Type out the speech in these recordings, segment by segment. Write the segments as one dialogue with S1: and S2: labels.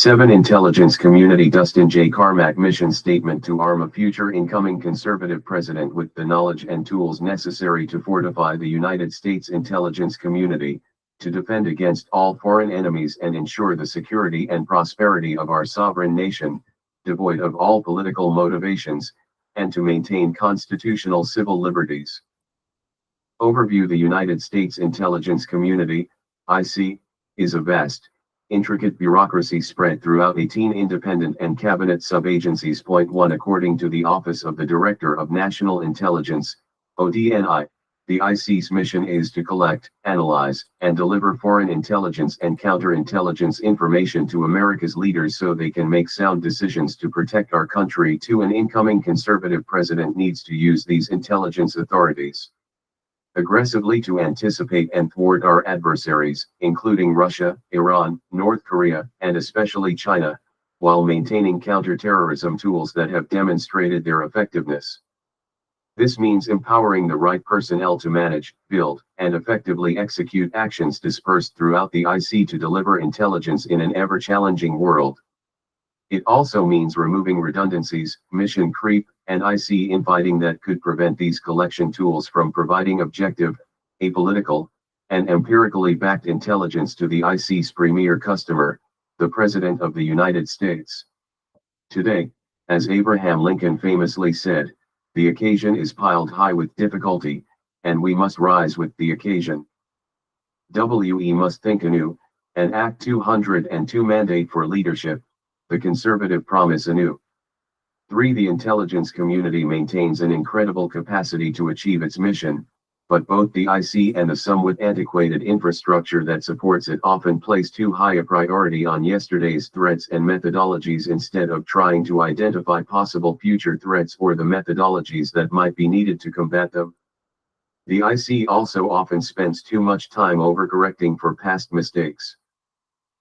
S1: 7. Intelligence Community Dustin J. Carmack Mission Statement to arm a future incoming conservative president with the knowledge and tools necessary to fortify the United States intelligence community, to defend against all foreign enemies and ensure the security and prosperity of our sovereign nation, devoid of all political motivations, and to maintain constitutional civil liberties. Overview: The United States intelligence community, IC, is a vast, intricate bureaucracy spread throughout 18 independent and cabinet sub-agencies. Point 1. According to the Office of the Director of National Intelligence, ODNI, the IC's mission is to collect, analyze, and deliver foreign intelligence and counterintelligence information to America's leaders so they can make sound decisions to protect our country. 2. An incoming conservative president needs to use these intelligence authorities aggressively to anticipate and thwart our adversaries, including Russia, Iran, North Korea, and especially China, while maintaining counterterrorism tools that have demonstrated their effectiveness. This means empowering the right personnel to manage, build, and effectively execute actions dispersed throughout the IC to deliver intelligence in an ever-challenging world. It also means removing redundancies, mission creep, and IC infighting that could prevent these collection tools from providing objective, apolitical, and empirically backed intelligence to the IC's premier customer, the President of the United States. Today, as Abraham Lincoln famously said, the occasion is piled high with difficulty, and we must rise with the occasion. We must think anew, and Act 202 mandate for leadership, the conservative promise anew. 3. The intelligence community maintains an incredible capacity to achieve its mission, but both the IC and the somewhat antiquated infrastructure that supports it often place too high a priority on yesterday's threats and methodologies instead of trying to identify possible future threats or the methodologies that might be needed to combat them. The IC also often spends too much time overcorrecting for past mistakes.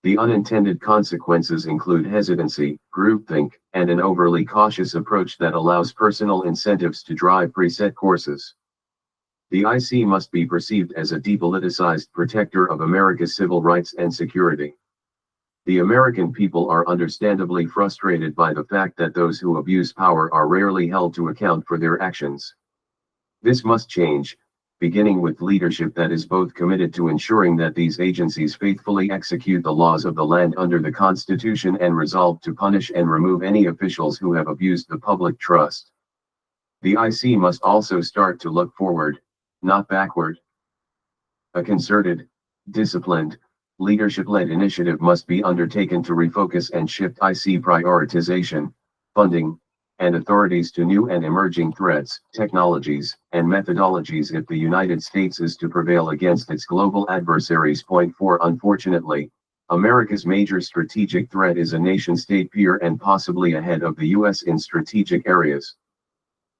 S1: The unintended consequences include hesitancy, groupthink, and an overly cautious approach that allows personal incentives to drive preset courses. The IC must be perceived as a depoliticized protector of America's civil rights and security. The American people are understandably frustrated by the fact that those who abuse power are rarely held to account for their actions. This must change, beginning with leadership that is both committed to ensuring that these agencies faithfully execute the laws of the land under the Constitution and resolved to punish and remove any officials who have abused the public trust. The IC must also start to look forward, not backward. A concerted, disciplined, leadership-led initiative must be undertaken to refocus and shift IC prioritization, funding, and authorities to new and emerging threats, technologies, and methodologies if the United States is to prevail against its global adversaries. Point 4. Unfortunately, America's major strategic threat is a nation-state peer and possibly ahead of the U.S. in strategic areas.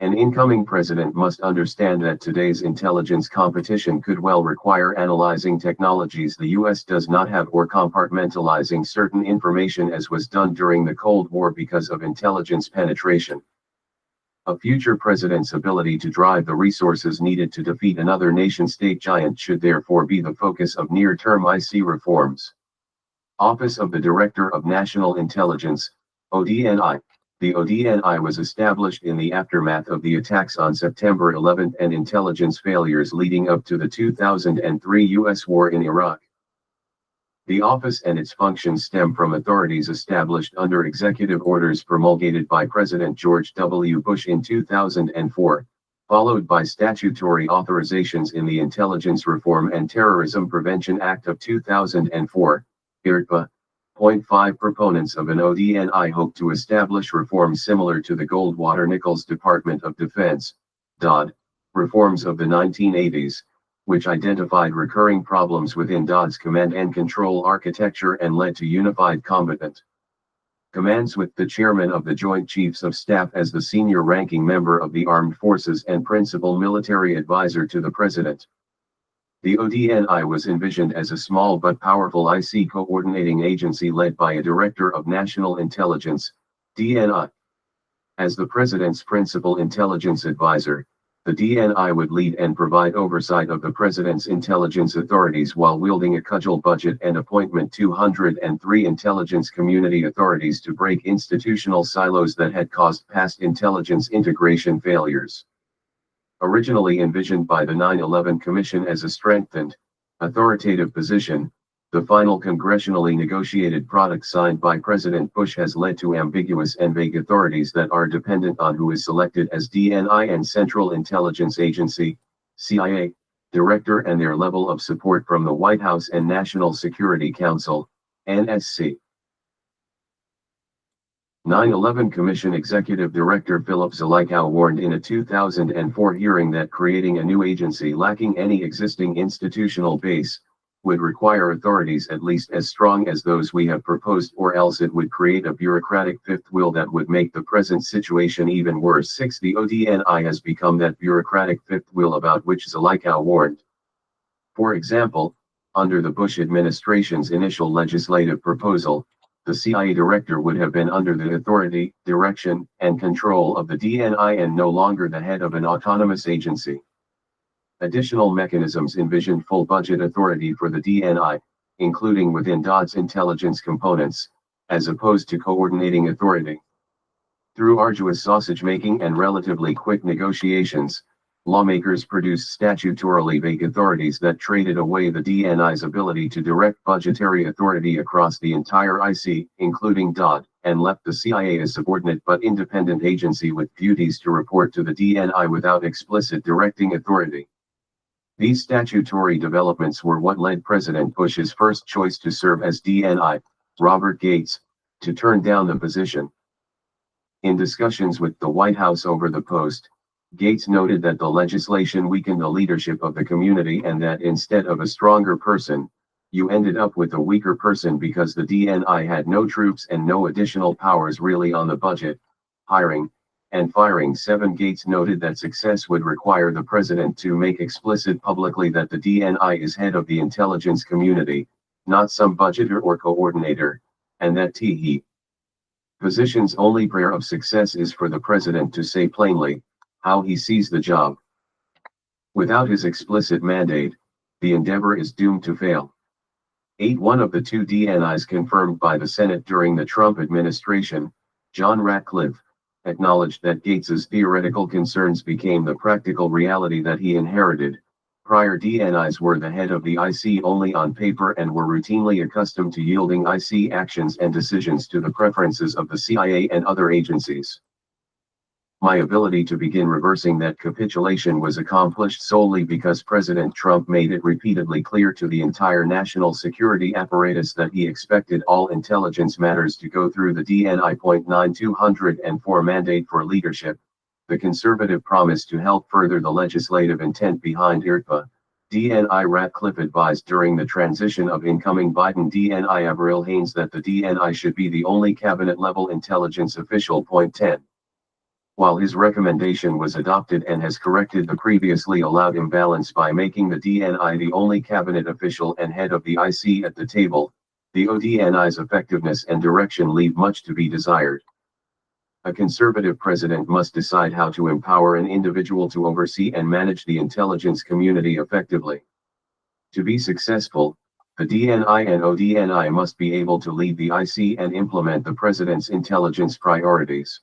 S1: An incoming president must understand that today's intelligence competition could well require analyzing technologies the U.S. does not have or compartmentalizing certain information as was done during the Cold War because of intelligence penetration. A future president's ability to drive the resources needed to defeat another nation-state giant should therefore be the focus of near-term IC reforms. Office of the Director of National Intelligence, ODNI. The ODNI was established in the aftermath of the attacks on September 11 and intelligence failures leading up to the 2003 U.S. war in Iraq. The office and its functions stem from authorities established under executive orders promulgated by President George W. Bush in 2004, followed by statutory authorizations in the Intelligence Reform and Terrorism Prevention Act of 2004, IRTPA. Point 5. Proponents of an ODNI hope to establish reforms similar to the Goldwater-Nichols Department of Defense, DOD, reforms of the 1980s, which identified recurring problems within DOD's command and control architecture and led to unified combatant commands with the chairman of the Joint Chiefs of Staff as the senior ranking member of the armed forces and principal military advisor to the president. The ODNI was envisioned as a small but powerful IC coordinating agency led by a Director of National Intelligence, DNI. As the President's principal intelligence advisor, The DNI would lead and provide oversight of the President's intelligence authorities while wielding a cudgel budget and appointment 203 intelligence community authorities to break institutional silos that had caused past intelligence integration failures. Originally envisioned by the 9/11 Commission as a strengthened, authoritative position, the final congressionally negotiated product signed by President Bush has led to ambiguous and vague authorities that are dependent on who is selected as DNI and Central Intelligence Agency, CIA, director and their level of support from the White House and National Security Council, NSC. 9/11 Commission Executive Director Philip Zelikow warned in a 2004 hearing that creating a new agency lacking any existing institutional base would require authorities at least as strong as those we have proposed, or else it would create a bureaucratic fifth wheel that would make the present situation even worse. 6. The ODNI has become that bureaucratic fifth wheel about which Zelikow warned. For example, under the Bush administration's initial legislative proposal, the CIA director would have been under the authority, direction, and control of the DNI and no longer the head of an autonomous agency. Additional mechanisms envisioned full budget authority for the DNI, including within DOD's intelligence components, as opposed to coordinating authority. Through arduous sausage-making and relatively quick negotiations, lawmakers produced statutorily vague authorities that traded away the DNI's ability to direct budgetary authority across the entire IC, including DOD, and left the CIA a subordinate but independent agency with duties to report to the DNI without explicit directing authority. These statutory developments were what led President Bush's first choice to serve as DNI, Robert Gates, to turn down the position. In discussions with the White House over the post, Gates noted that the legislation weakened the leadership of the community and that instead of a stronger person, you ended up with a weaker person because the DNI had no troops and no additional powers really on the budget, hiring, and firing. 7. Gates noted that success would require the president to make explicit publicly that the DNI is head of the intelligence community, not some budgeter or coordinator, and that he position's only prayer of success is for the president to say plainly how he sees the job. Without his explicit mandate, the endeavor is doomed to fail. 8. One of the two DNIs confirmed by the Senate during the Trump administration, John Ratcliffe, acknowledged that Gates's theoretical concerns became the practical reality that he inherited. Prior DNIs were the head of the IC only on paper and were routinely accustomed to yielding IC actions and decisions to the preferences of the CIA and other agencies. My ability to begin reversing that capitulation was accomplished solely because President Trump made it repeatedly clear to the entire national security apparatus that he expected all intelligence matters to go through the DNI. 9204 Mandate for Leadership, the conservative promise to help further the legislative intent behind IRTPA. DNI Ratcliffe advised during the transition of incoming Biden DNI Avril Haines that the DNI should be the only cabinet-level intelligence official. 10. While his recommendation was adopted and has corrected the previously allowed imbalance by making the DNI the only cabinet official and head of the IC at the table, the ODNI's effectiveness and direction leave much to be desired. A conservative president must decide how to empower an individual to oversee and manage the intelligence community effectively. To be successful, the DNI and ODNI must be able to lead the IC and implement the president's intelligence priorities.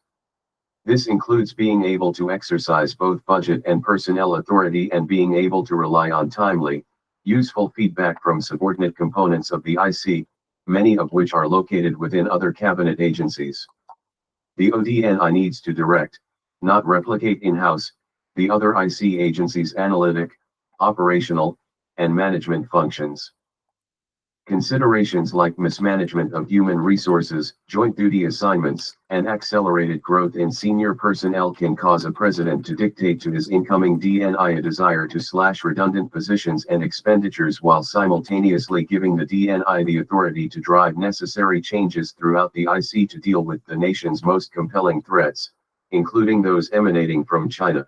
S1: This includes being able to exercise both budget and personnel authority and being able to rely on timely, useful feedback from subordinate components of the IC, many of which are located within other cabinet agencies. The ODNI needs to direct, not replicate in-house, the other IC agencies' analytic, operational, and management functions. Considerations like mismanagement of human resources, joint duty assignments, and accelerated growth in senior personnel can cause a president to dictate to his incoming DNI a desire to slash redundant positions and expenditures while simultaneously giving the DNI the authority to drive necessary changes throughout the IC to deal with the nation's most compelling threats, including those emanating from China.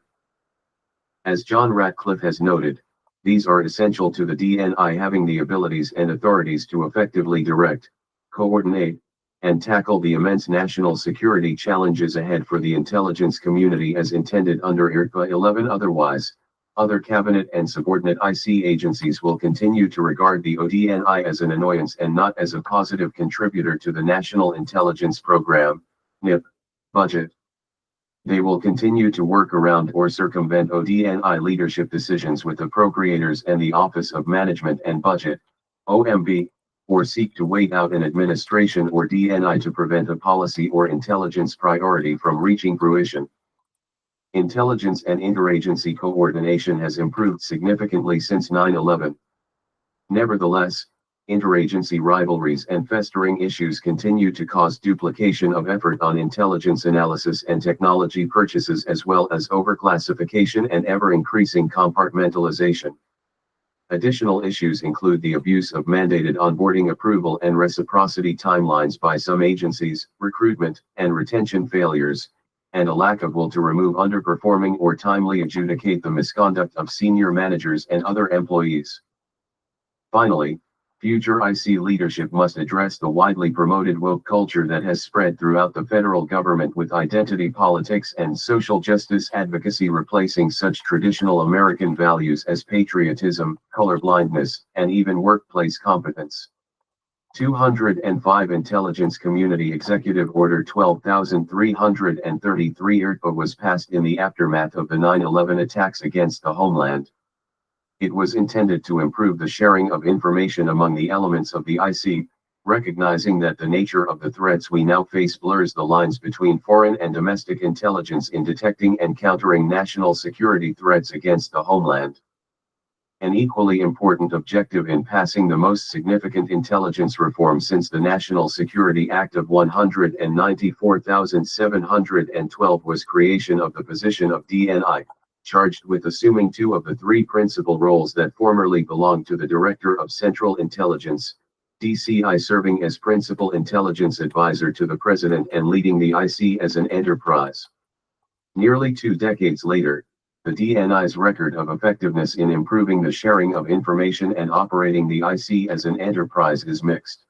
S1: As John Ratcliffe has noted, these are essential to the DNI having the abilities and authorities to effectively direct, coordinate, and tackle the immense national security challenges ahead for the intelligence community as intended under IRCA 11. Otherwise, other cabinet and subordinate IC agencies will continue to regard the ODNI as an annoyance and not as a positive contributor to the National Intelligence Program, NIP, budget. They will continue to work around or circumvent ODNI leadership decisions with appropriators and the Office of Management and Budget, OMB, or seek to wait out an administration or DNI to prevent a policy or intelligence priority from reaching fruition. Intelligence and interagency coordination has improved significantly since 9/11. Nevertheless, interagency rivalries and festering issues continue to cause duplication of effort on intelligence analysis and technology purchases, as well as overclassification and ever-increasing compartmentalization. Additional issues include the abuse of mandated onboarding approval and reciprocity timelines by some agencies, recruitment and retention failures, and a lack of will to remove underperforming or timely adjudicate the misconduct of senior managers and other employees. Finally, future IC leadership must address the widely promoted woke culture that has spread throughout the federal government, with identity politics and social justice advocacy replacing such traditional American values as patriotism, colorblindness, and even workplace competence. 205 Intelligence Community Executive Order 12333 IRCA was passed in the aftermath of the 9/11 attacks against the homeland. It was intended to improve the sharing of information among the elements of the IC, recognizing that the nature of the threats we now face blurs the lines between foreign and domestic intelligence in detecting and countering national security threats against the homeland. An equally important objective in passing the most significant intelligence reform since the National Security Act of 194,712 was creation of the position of DNI, charged with assuming two of the three principal roles that formerly belonged to the Director of Central Intelligence, DCI, serving as Principal Intelligence Advisor to the President and leading the IC as an enterprise. Nearly 2 decades later, the DNI's record of effectiveness in improving the sharing of information and operating the IC as an enterprise is mixed.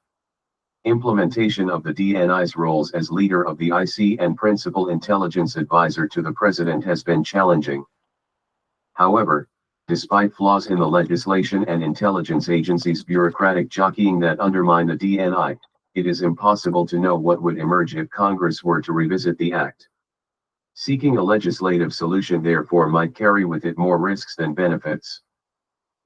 S1: Implementation of the DNI's roles as leader of the IC and Principal Intelligence Advisor to the President has been challenging. However, despite flaws in the legislation and intelligence agencies' bureaucratic jockeying that undermine the DNI, it is impossible to know what would emerge if Congress were to revisit the act. Seeking a legislative solution therefore might carry with it more risks than benefits.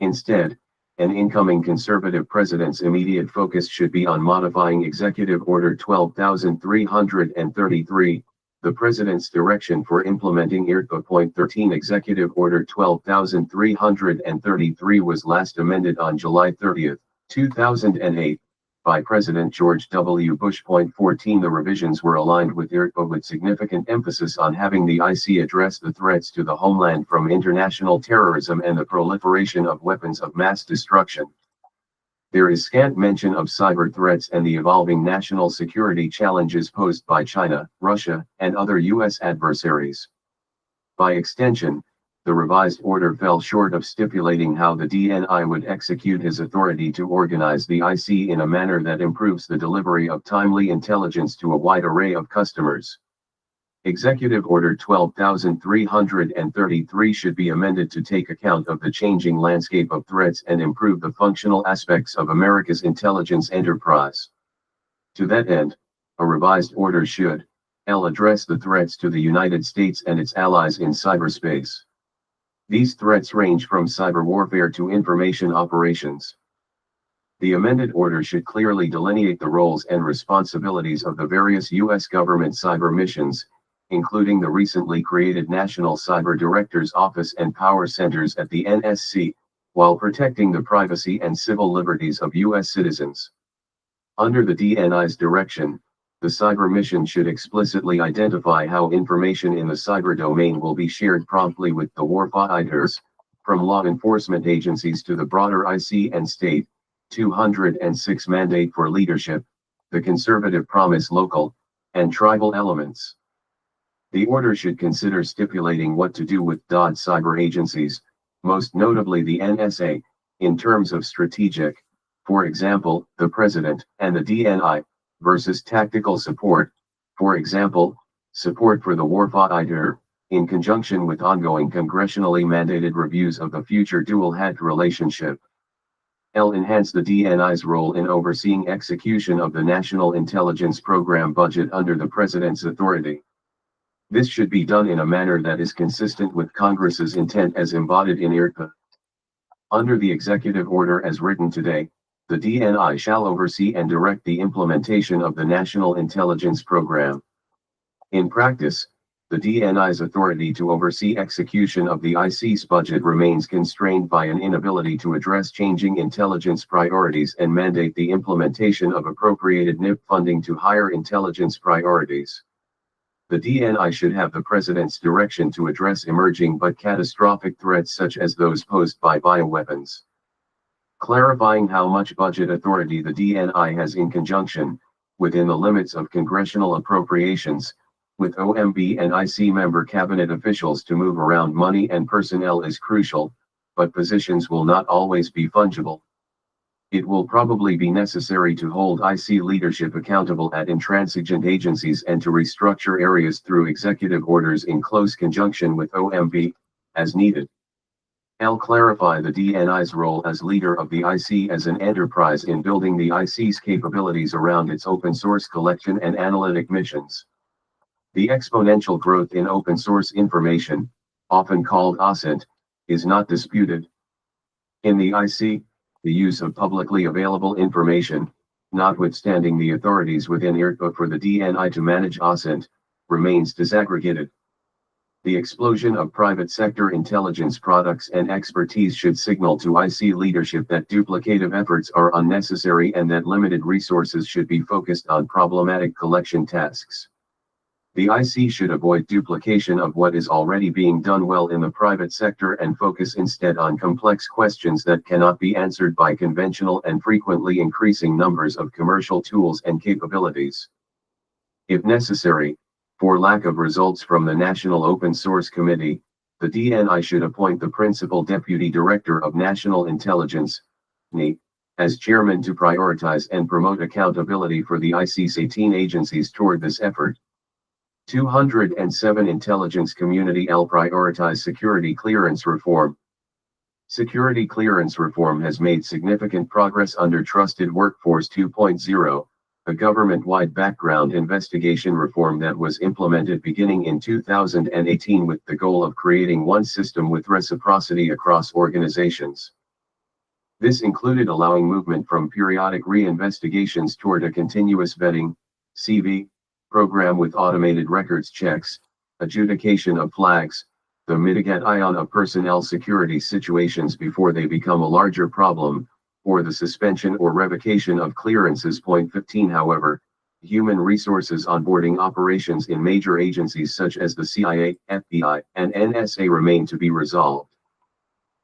S1: Instead, an incoming conservative president's immediate focus should be on modifying Executive Order 12333, the President's direction for implementing IRCA. 13 Executive Order 12333 was last amended on July 30, 2008, by President George W. Bush. 14 The revisions were aligned with IRCA with significant emphasis on having the IC address the threats to the homeland from international terrorism and the proliferation of weapons of mass destruction. There is scant mention of cyber threats and the evolving national security challenges posed by China, Russia, and other U.S. adversaries. By extension, the revised order fell short of stipulating how the DNI would execute his authority to organize the IC in a manner that improves the delivery of timely intelligence to a wide array of customers. Executive Order 12333 should be amended to take account of the changing landscape of threats and improve the functional aspects of America's intelligence enterprise. To that end, a revised order should address the threats to the United States and its allies in cyberspace. These threats range from cyber warfare to information operations. The amended order should clearly delineate the roles and responsibilities of the various U.S. government cyber missions, including the recently created National Cyber Director's Office and power centers at the NSC, while protecting the privacy and civil liberties of U.S. citizens. Under the DNI's direction, the cyber mission should explicitly identify how information in the cyber domain will be shared promptly with the warfighters, from law enforcement agencies to the broader IC and state. 206 Mandate for leadership, the conservative promise local and tribal elements. The order should consider stipulating what to do with cyber agencies, most notably the NSA, in terms of strategic, for example, the President and the DNI, versus tactical support, for example, support for the warfighter, in conjunction with ongoing congressionally mandated reviews of the future dual-hat relationship. Enhance the DNI's role in overseeing execution of the National Intelligence Program budget under the President's authority. This should be done in a manner that is consistent with Congress's intent as embodied in IRPA. Under the executive order as written today, the DNI shall oversee and direct the implementation of the National Intelligence Program. In practice, the DNI's authority to oversee execution of the IC's budget remains constrained by an inability to address changing intelligence priorities and mandate the implementation of appropriated NIP funding to higher intelligence priorities. The DNI should have the President's direction to address emerging but catastrophic threats such as those posed by bioweapons. Clarifying how much budget authority the DNI has in conjunction, within the limits of congressional appropriations, with OMB and IC member cabinet officials to move around money and personnel is crucial, but positions will not always be fungible. It will probably be necessary to hold IC leadership accountable at intransigent agencies and to restructure areas through executive orders in close conjunction with OMB, as needed. Clarify the DNI's role as leader of the IC as an enterprise in building the IC's capabilities around its open source collection and analytic missions. The exponential growth in open source information, often called OSINT, is not disputed. In the IC, the use of publicly available information, notwithstanding the authorities within IRPA for the DNI to manage OSINT, remains disaggregated. The explosion of private sector intelligence products and expertise should signal to IC leadership that duplicative efforts are unnecessary and that limited resources should be focused on problematic collection tasks. The IC should avoid duplication of what is already being done well in the private sector and focus instead on complex questions that cannot be answered by conventional and frequently increasing numbers of commercial tools and capabilities. If necessary, for lack of results from the National Open Source Committee, the DNI should appoint the Principal Deputy Director of National Intelligence, NI, as chairman to prioritize and promote accountability for the IC's 18 agencies toward this effort. 207 Intelligence Community prioritize security clearance reform. Security clearance reform has made significant progress under Trusted Workforce 2.0, a government-wide background investigation reform that was implemented beginning in 2018 with the goal of creating one system with reciprocity across organizations. This included allowing movement from periodic re-investigations toward a continuous vetting (CV) program with automated records checks, adjudication of flags, the mitigation of personnel security situations before they become a larger problem, or the suspension or revocation of clearances. 15 However, human resources onboarding operations in major agencies such as the CIA, FBI, and NSA remain to be resolved.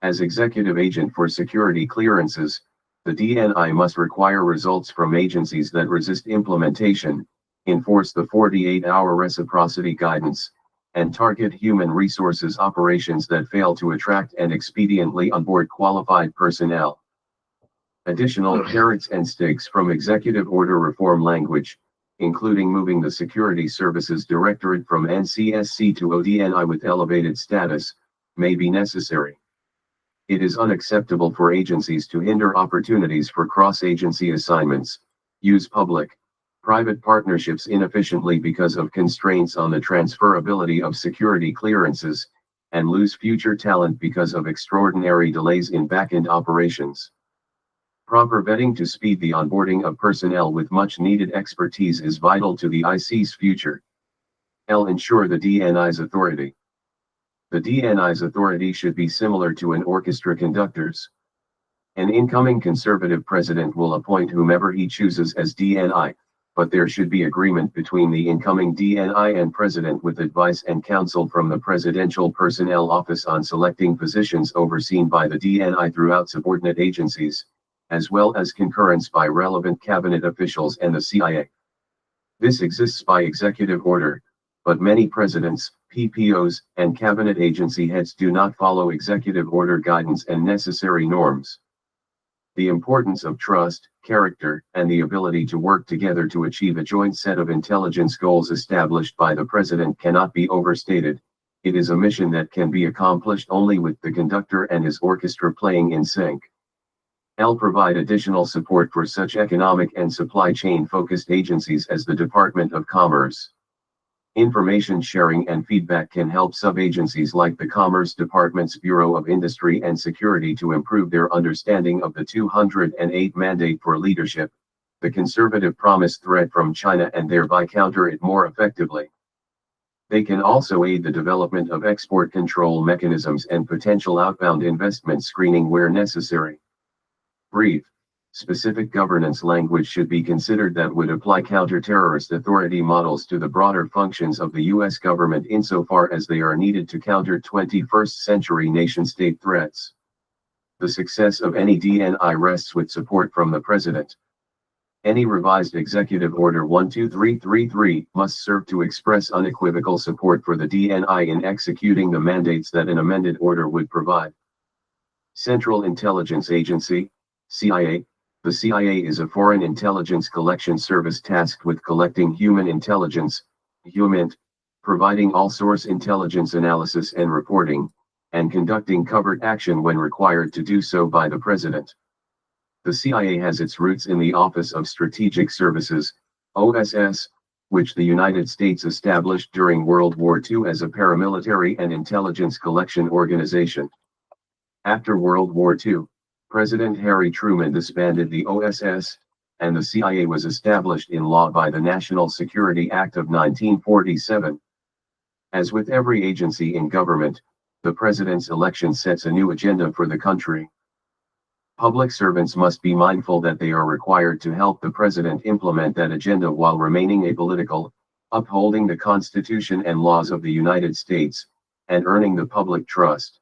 S1: As executive agent for security clearances, the DNI must require results from agencies that resist implementation, enforce the 48-hour reciprocity guidance, and target human resources operations that fail to attract and expediently onboard qualified personnel. Additional carrots and sticks from executive order reform language, including moving the Security Services Directorate from NCSC to ODNI with elevated status, may be necessary. It is unacceptable for agencies to hinder opportunities for cross-agency assignments, use public-private partnerships inefficiently because of constraints on the transferability of security clearances, and lose future talent because of extraordinary delays in back-end operations. Proper vetting to speed the onboarding of personnel with much-needed expertise is vital to the IC's future. Ensure the DNI's authority. The DNI's authority should be similar to an orchestra conductor's. An incoming conservative president will appoint whomever he chooses as DNI, but there should be agreement between the incoming DNI and president with advice and counsel from the Presidential Personnel Office on selecting positions overseen by the DNI throughout subordinate agencies, as well as concurrence by relevant cabinet officials and the CIA. This exists by executive order, but many presidents, PPOs, and cabinet agency heads do not follow executive order guidance and necessary norms. The importance of trust, character, and the ability to work together to achieve a joint set of intelligence goals established by the President cannot be overstated. It is a mission that can be accomplished only with the conductor and his orchestra playing in sync. L. Provide additional support for such economic and supply chain focused agencies as the Department of Commerce. Information sharing and feedback can help sub-agencies like the Commerce Department's Bureau of Industry and Security to improve their understanding of the 208 mandate for leadership, the conservative promised threat from China, and thereby counter it more effectively. They can also aid the development of export control mechanisms and potential outbound investment screening where necessary. Brief, specific governance language should be considered that would apply counter-terrorist authority models to the broader functions of the U.S. government insofar as they are needed to counter 21st century nation-state threats. The success of any DNI rests with support from the President. Any revised Executive Order 12333 must serve to express unequivocal support for the DNI in executing the mandates that an amended order would provide. Central Intelligence Agency, CIA. The CIA is a foreign intelligence collection service tasked with collecting human intelligence, HUMINT, providing all-source intelligence analysis and reporting, and conducting covert action when required to do so by the President. The CIA has its roots in the Office of Strategic Services, OSS, which the United States established during World War II as a paramilitary and intelligence collection organization. After World War II, President Harry Truman disbanded the OSS, and the CIA was established in law by the National Security Act of 1947. As with every agency in government, the President's election sets a new agenda for the country. Public servants must be mindful that they are required to help the President implement that agenda while remaining apolitical, upholding the Constitution and laws of the United States, and earning the public trust.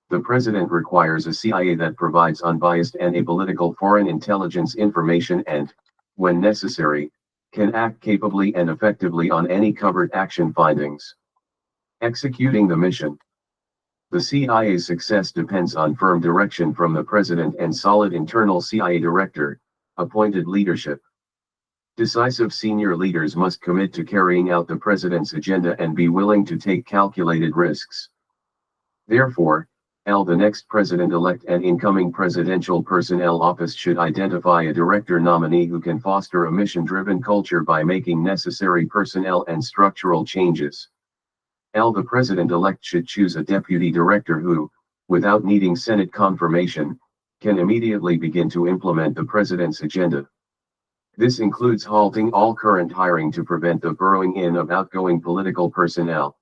S1: The President requires a CIA that provides unbiased and apolitical foreign intelligence information and, when necessary, can act capably and effectively on any covert action findings. Executing the mission. The CIA's success depends on firm direction from the President and solid internal CIA director, appointed leadership. Decisive senior leaders must commit to carrying out the President's agenda and be willing to take calculated risks. Therefore, the next President-elect and incoming Presidential Personnel Office should identify a director nominee who can foster a mission-driven culture by making necessary personnel and structural changes. The President-elect should choose a deputy director who, without needing Senate confirmation, can immediately begin to implement the President's agenda. This includes halting all current hiring to prevent the burrowing in of outgoing political personnel.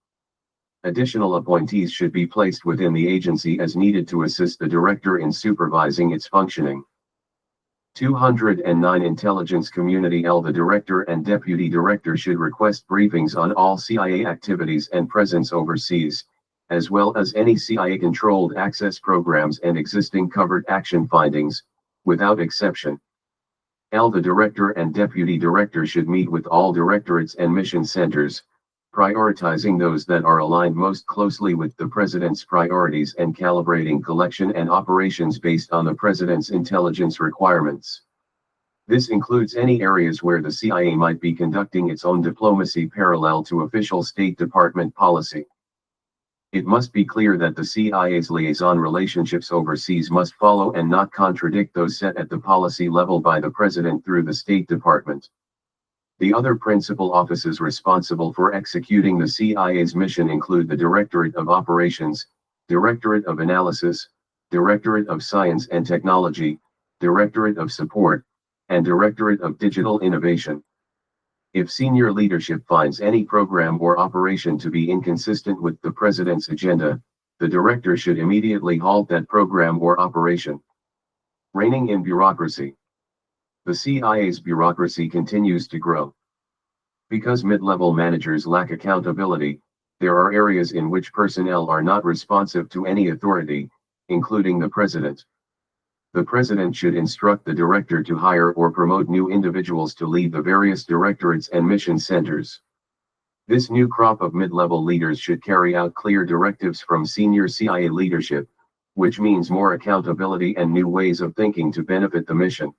S1: Additional appointees should be placed within the agency as needed to assist the director in supervising its functioning. 209 Intelligence Community. The director and deputy director should request briefings on all CIA activities and presence overseas, as well as any CIA-controlled access programs and existing covert action findings, without exception. The director and deputy director should meet with all directorates and mission centers, prioritizing those that are aligned most closely with the President's priorities and calibrating collection and operations based on the President's intelligence requirements. This includes any areas where the CIA might be conducting its own diplomacy parallel to official State Department policy. It must be clear that the CIA's liaison relationships overseas must follow and not contradict those set at the policy level by the President through the State Department. The other principal offices responsible for executing the CIA's mission include the Directorate of Operations, Directorate of Analysis, Directorate of Science and Technology, Directorate of Support, and Directorate of Digital Innovation. If senior leadership finds any program or operation to be inconsistent with the President's agenda, the director should immediately halt that program or operation. Reigning in bureaucracy. The CIA's bureaucracy continues to grow. Because mid-level managers lack accountability, there are areas in which personnel are not responsive to any authority, including the President. The President should instruct the director to hire or promote new individuals to lead the various directorates and mission centers. This new crop of mid-level leaders should carry out clear directives from senior CIA leadership, which means more accountability and new ways of thinking to benefit the mission.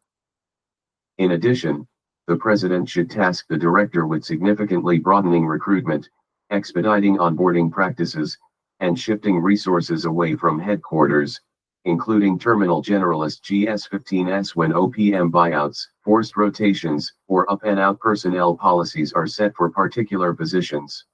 S1: In addition, the president should task the director with significantly broadening recruitment, expediting onboarding practices, and shifting resources away from headquarters, including terminal generalist GS-15s when OPM buyouts, forced rotations, or up-and-out personnel policies are set for particular positions.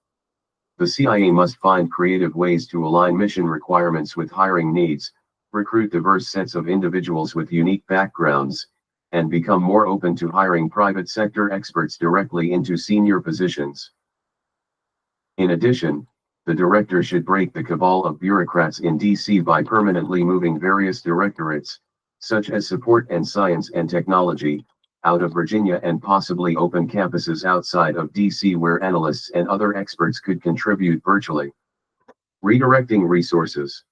S1: The CIA must find creative ways to align mission requirements with hiring needs, recruit diverse sets of individuals with unique backgrounds, and become more open to hiring private sector experts directly into senior positions. In addition, the director should break the cabal of bureaucrats in DC by permanently moving various directorates, such as support and science and technology, out of Virginia and possibly open campuses outside of DC where analysts and other experts could contribute virtually. Redirecting resources.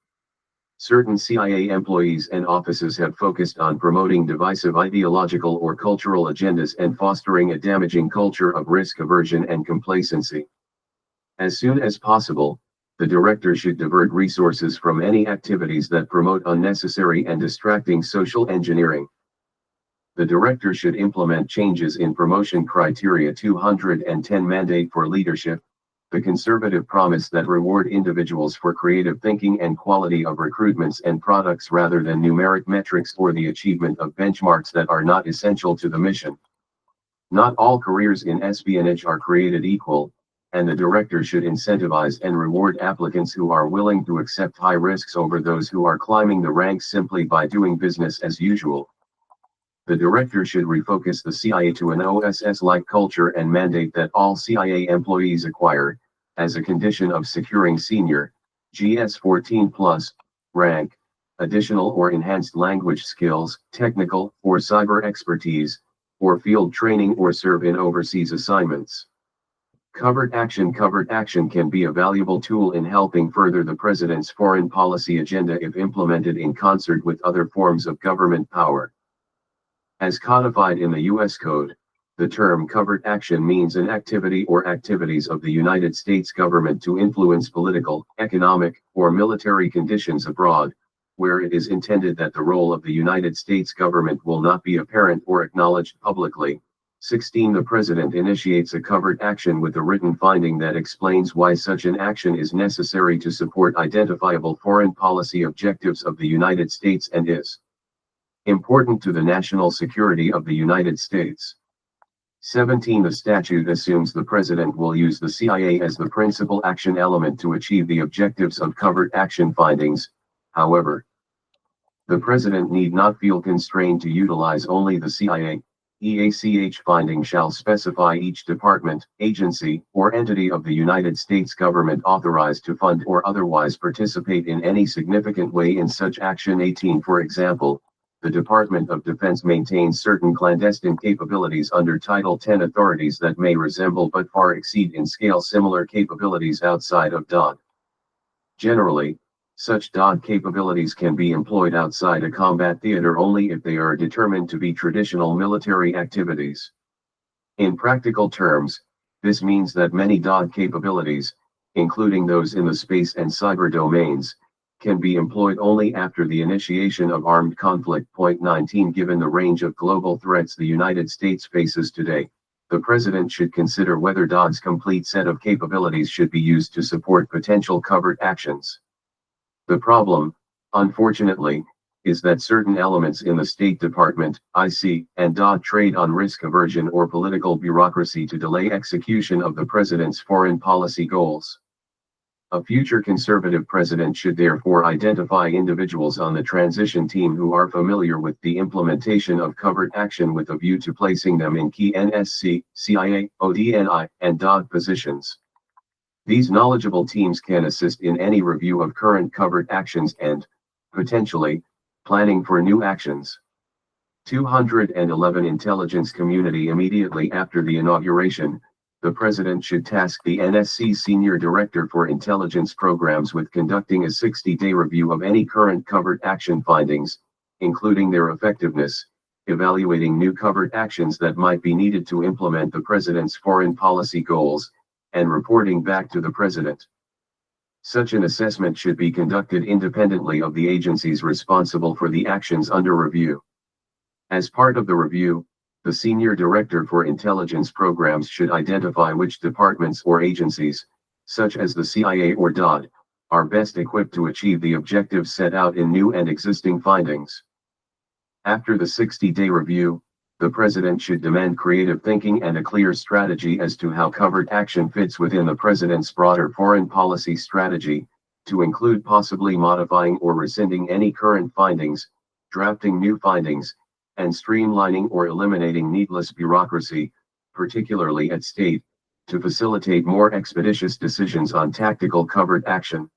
S1: Certain CIA employees and offices have focused on promoting divisive ideological or cultural agendas and fostering a damaging culture of risk aversion and complacency. As soon as possible, the director should divert resources from any activities that promote unnecessary and distracting social engineering. The director should implement changes in promotion criteria 210 mandate for leadership, the conservative promise that reward individuals for creative thinking and quality of recruitments and products rather than numeric metrics or the achievement of benchmarks that are not essential to the mission. Not all careers in espionage are created equal, and the director should incentivize and reward applicants who are willing to accept high risks over those who are climbing the ranks simply by doing business as usual. The director should refocus the CIA to an OSS-like culture and mandate that all CIA employees acquire, as a condition of securing senior, GS-14+, rank, additional or enhanced language skills, technical or cyber expertise, or field training or serve in overseas assignments. Covert action can be a valuable tool in helping further the president's foreign policy agenda if implemented in concert with other forms of government power. As codified in the U.S. Code, the term covert action means an activity or activities of the United States government to influence political, economic, or military conditions abroad, where it is intended that the role of the United States government will not be apparent or acknowledged publicly. 16. The President initiates a covert action with a written finding that explains why such an action is necessary to support identifiable foreign policy objectives of the United States and is important to the national security of the United States. 17. The statute assumes the President will use the CIA as the principal action element to achieve the objectives of covert action findings. However, the President need not feel constrained to utilize only the CIA. EACH finding shall specify each department, agency, or entity of the United States government authorized to fund or otherwise participate in any significant way in such action. 18. For example, the Department of Defense maintains certain clandestine capabilities under Title 10 authorities that may resemble but far exceed in scale similar capabilities outside of DOD. Generally, such DOD capabilities can be employed outside a combat theater only if they are determined to be traditional military activities. In practical terms, this means that many DOD capabilities, including those in the space and cyber domains, can be employed only after the initiation of armed conflict. 19. Given the range of global threats the United States faces today, the President should consider whether DOD's complete set of capabilities should be used to support potential covert actions. The problem, unfortunately, is that certain elements in the State Department, IC, and DOD trade on risk aversion or political bureaucracy to delay execution of the President's foreign policy goals. A future conservative president should therefore identify individuals on the transition team who are familiar with the implementation of covert action with a view to placing them in key NSC, CIA, ODNI, and DOD positions. These knowledgeable teams can assist in any review of current covert actions and, potentially, planning for new actions. 211 Intelligence community. Immediately after the inauguration, the President should task the NSC Senior Director for Intelligence Programs with conducting a 60-day review of any current covert action findings, including their effectiveness, evaluating new covert actions that might be needed to implement the President's foreign policy goals, and reporting back to the President. Such an assessment should be conducted independently of the agencies responsible for the actions under review. As part of the review, the Senior Director for Intelligence Programs should identify which departments or agencies, such as the CIA or DOD, are best equipped to achieve the objectives set out in new and existing findings. After the 60-day review, the President should demand creative thinking and a clear strategy as to how covert action fits within the President's broader foreign policy strategy, to include possibly modifying or rescinding any current findings, drafting new findings, and streamlining or eliminating needless bureaucracy, particularly at state, to facilitate more expeditious decisions on tactical covert action.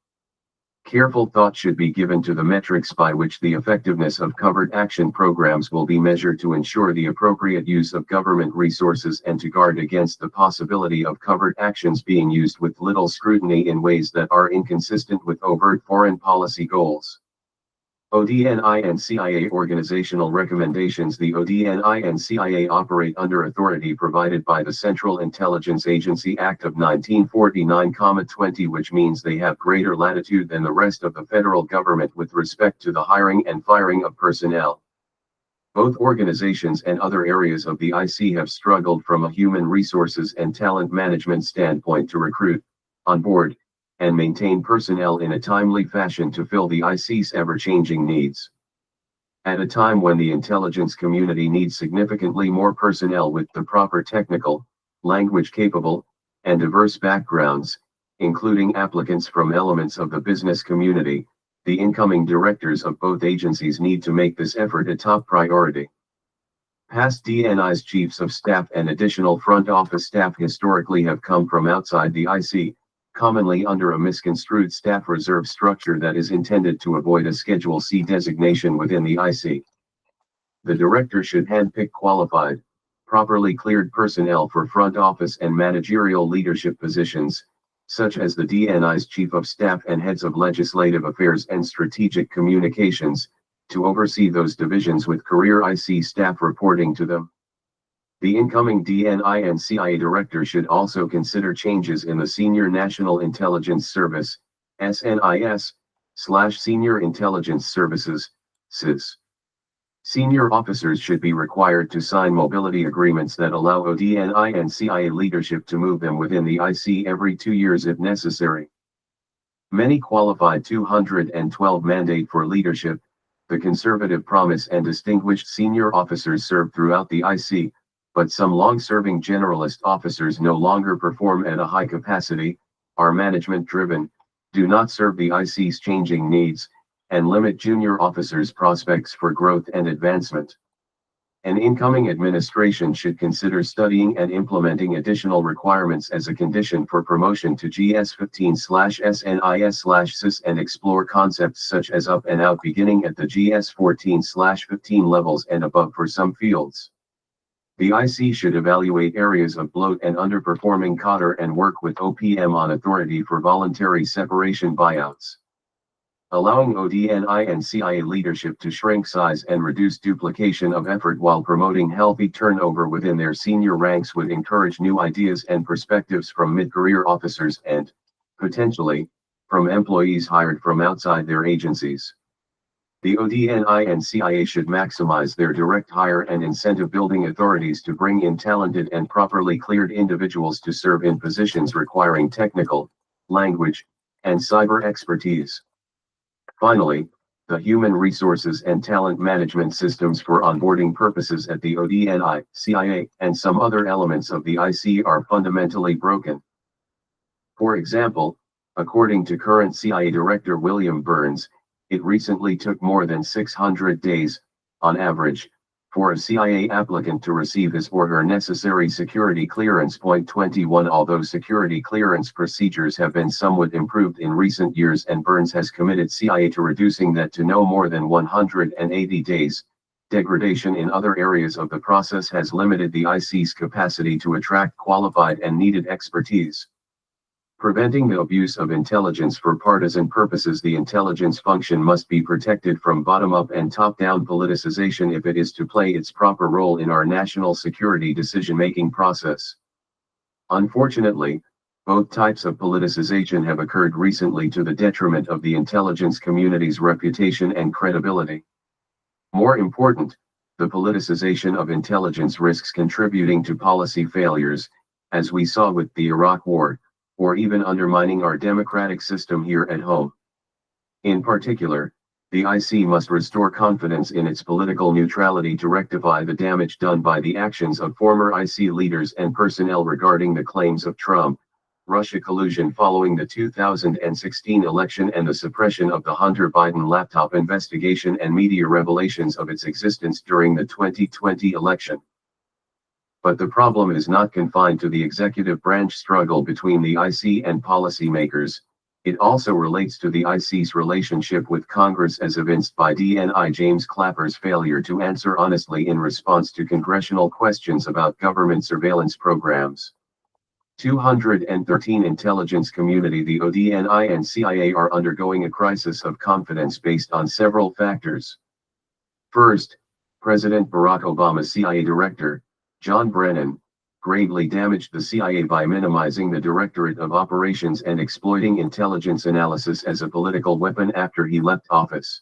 S1: Careful thought should be given to the metrics by which the effectiveness of covert action programs will be measured to ensure the appropriate use of government resources and to guard against the possibility of covert actions being used with little scrutiny in ways that are inconsistent with overt foreign policy goals. ODNI and CIA Organizational Recommendations. The ODNI and CIA operate under authority provided by the Central Intelligence Agency Act of 1949-20, which means they have greater latitude than the rest of the federal government with respect to the hiring and firing of personnel. Both organizations and other areas of the IC have struggled from a human resources and talent management standpoint to recruit, onboard, and maintain personnel in a timely fashion to fill the IC's ever-changing needs. At a time when the intelligence community needs significantly more personnel with the proper technical, language-capable, and diverse backgrounds, including applicants from elements of the business community, the incoming directors of both agencies need to make this effort a top priority. Past DNI's chiefs of staff and additional front office staff historically have come from outside the IC, commonly under a misconstrued staff reserve structure that is intended to avoid a Schedule C designation within the IC. The director should handpick qualified, properly cleared personnel for front office and managerial leadership positions, such as the DNI's chief of staff and heads of legislative affairs and strategic communications, to oversee those divisions with career IC staff reporting to them. The incoming DNI and CIA director should also consider changes in the Senior National Intelligence Service, SNIS/Senior Intelligence Services, SIS. Senior officers should be required to sign mobility agreements that allow ODNI and CIA leadership to move them within the IC every 2 years if necessary. Many qualified 212 mandate for leadership, the conservative promise and distinguished senior officers serve throughout the IC, but some long-serving generalist officers no longer perform at a high capacity, are management-driven, do not serve the IC's changing needs, and limit junior officers' prospects for growth and advancement. An incoming administration should consider studying and implementing additional requirements as a condition for promotion to GS15/SNIS/SIS and explore concepts such as up and out beginning at the GS14/15 levels and above for some fields. The IC should evaluate areas of bloat and underperforming cadre and work with OPM on authority for voluntary separation buyouts. Allowing ODNI and CIA leadership to shrink size and reduce duplication of effort while promoting healthy turnover within their senior ranks would encourage new ideas and perspectives from mid-career officers and, potentially, from employees hired from outside their agencies. The ODNI and CIA should maximize their direct hire and incentive building authorities to bring in talented and properly cleared individuals to serve in positions requiring technical, language, and cyber expertise. Finally, the human resources and talent management systems for onboarding purposes at the ODNI, CIA, and some other elements of the IC are fundamentally broken. For example, according to current CIA Director William Burns, it recently took more than 600 days, on average, for a CIA applicant to receive his or her necessary security clearance. 21 Although security clearance procedures have been somewhat improved in recent years and Burns has committed CIA to reducing that to no more than 180 days, degradation in other areas of the process has limited the IC's capacity to attract qualified and needed expertise. Preventing the abuse of intelligence for partisan purposes. The intelligence function must be protected from bottom-up and top-down politicization if it is to play its proper role in our national security decision-making process. Unfortunately, Both types of politicization have occurred recently to the detriment of the intelligence community's reputation and credibility. More important, the politicization of intelligence risks contributing to policy failures, as we saw with the Iraq War, or even undermining our democratic system here at home. In particular, the IC must restore confidence in its political neutrality to rectify the damage done by the actions of former IC leaders and personnel regarding the claims of Trump, Russia collusion following the 2016 election and the suppression of the Hunter Biden laptop investigation and media revelations of its existence during the 2020 election. But the problem is not confined to the executive branch struggle between the IC and policymakers. It also relates to the IC's relationship with Congress as evinced by DNI James Clapper's failure to answer honestly in response to congressional questions about government surveillance programs. 213 Intelligence community. The ODNI and CIA are undergoing a crisis of confidence based on several factors. First, President Barack Obama's CIA director, John Brennan, gravely damaged the CIA by minimizing the Directorate of Operations and exploiting intelligence analysis as a political weapon after he left office.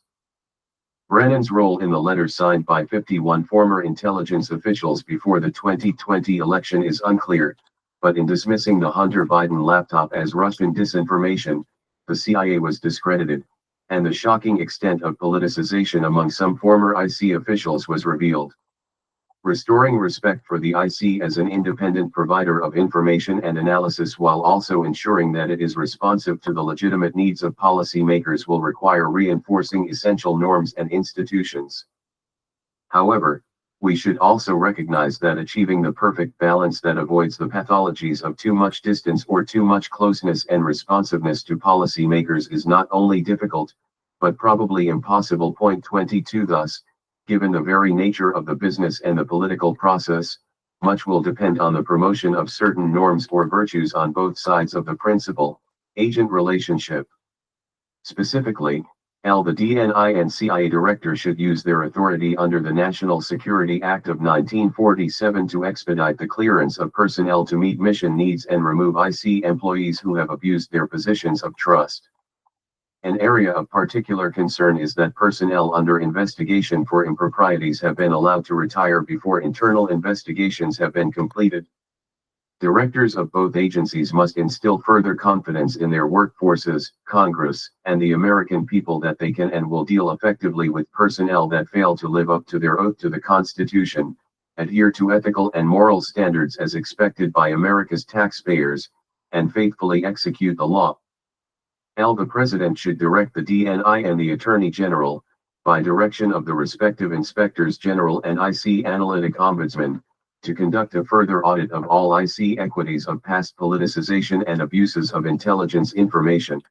S1: Brennan's role in the letter signed by 51 former intelligence officials before the 2020 election is unclear, but in dismissing the Hunter Biden laptop as Russian disinformation, the CIA was discredited, and the shocking extent of politicization among some former IC officials was revealed. Restoring respect for the IC as an independent provider of information and analysis while also ensuring that it is responsive to the legitimate needs of policymakers will require reinforcing essential norms and institutions. However, we should also recognize that achieving the perfect balance that avoids the pathologies of too much distance or too much closeness and responsiveness to policymakers is not only difficult, but probably impossible. Point 22. Thus, given the very nature of the business and the political process, much will depend on the promotion of certain norms or virtues on both sides of the principal-agent relationship. Specifically, the DNI and CIA director should use their authority under the National Security Act of 1947 to expedite the clearance of personnel to meet mission needs and remove IC employees who have abused their positions of trust. An area of particular concern is that personnel under investigation for improprieties have been allowed to retire before internal investigations have been completed. Directors of both agencies must instill further confidence in their workforces, Congress, and the American people that they can and will deal effectively with personnel that fail to live up to their oath to the Constitution, adhere to ethical and moral standards as expected by America's taxpayers, and faithfully execute the law. The President should direct the DNI and the Attorney General, by direction of the respective Inspectors General and IC Analytic Ombudsman, to conduct a further audit of all IC equities of past politicization and abuses of intelligence information.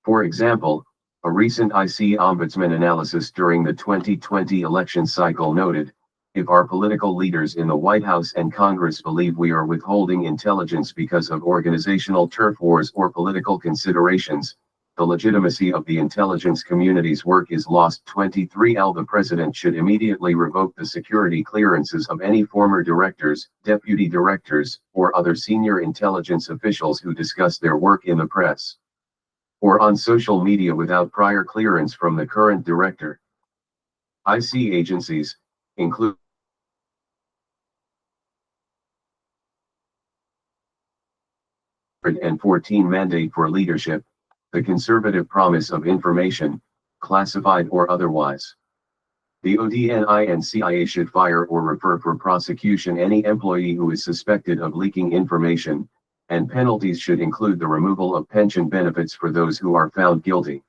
S1: For example, a recent IC Ombudsman analysis during the 2020 election cycle noted, if our political leaders in the White House and Congress believe we are withholding intelligence because of organizational turf wars or political considerations, the legitimacy of the intelligence community's work is lost. 23. The President should immediately revoke the security clearances of any former directors, deputy directors, or other senior intelligence officials who discuss their work in the press or on social media without prior clearance from the current director. IC agencies, include and 14 mandate for leadership, the conservative promise of information, classified or otherwise. The ODNI and CIA should fire or refer for prosecution any employee who is suspected of leaking information, and penalties should include the removal of pension benefits for those who are found guilty.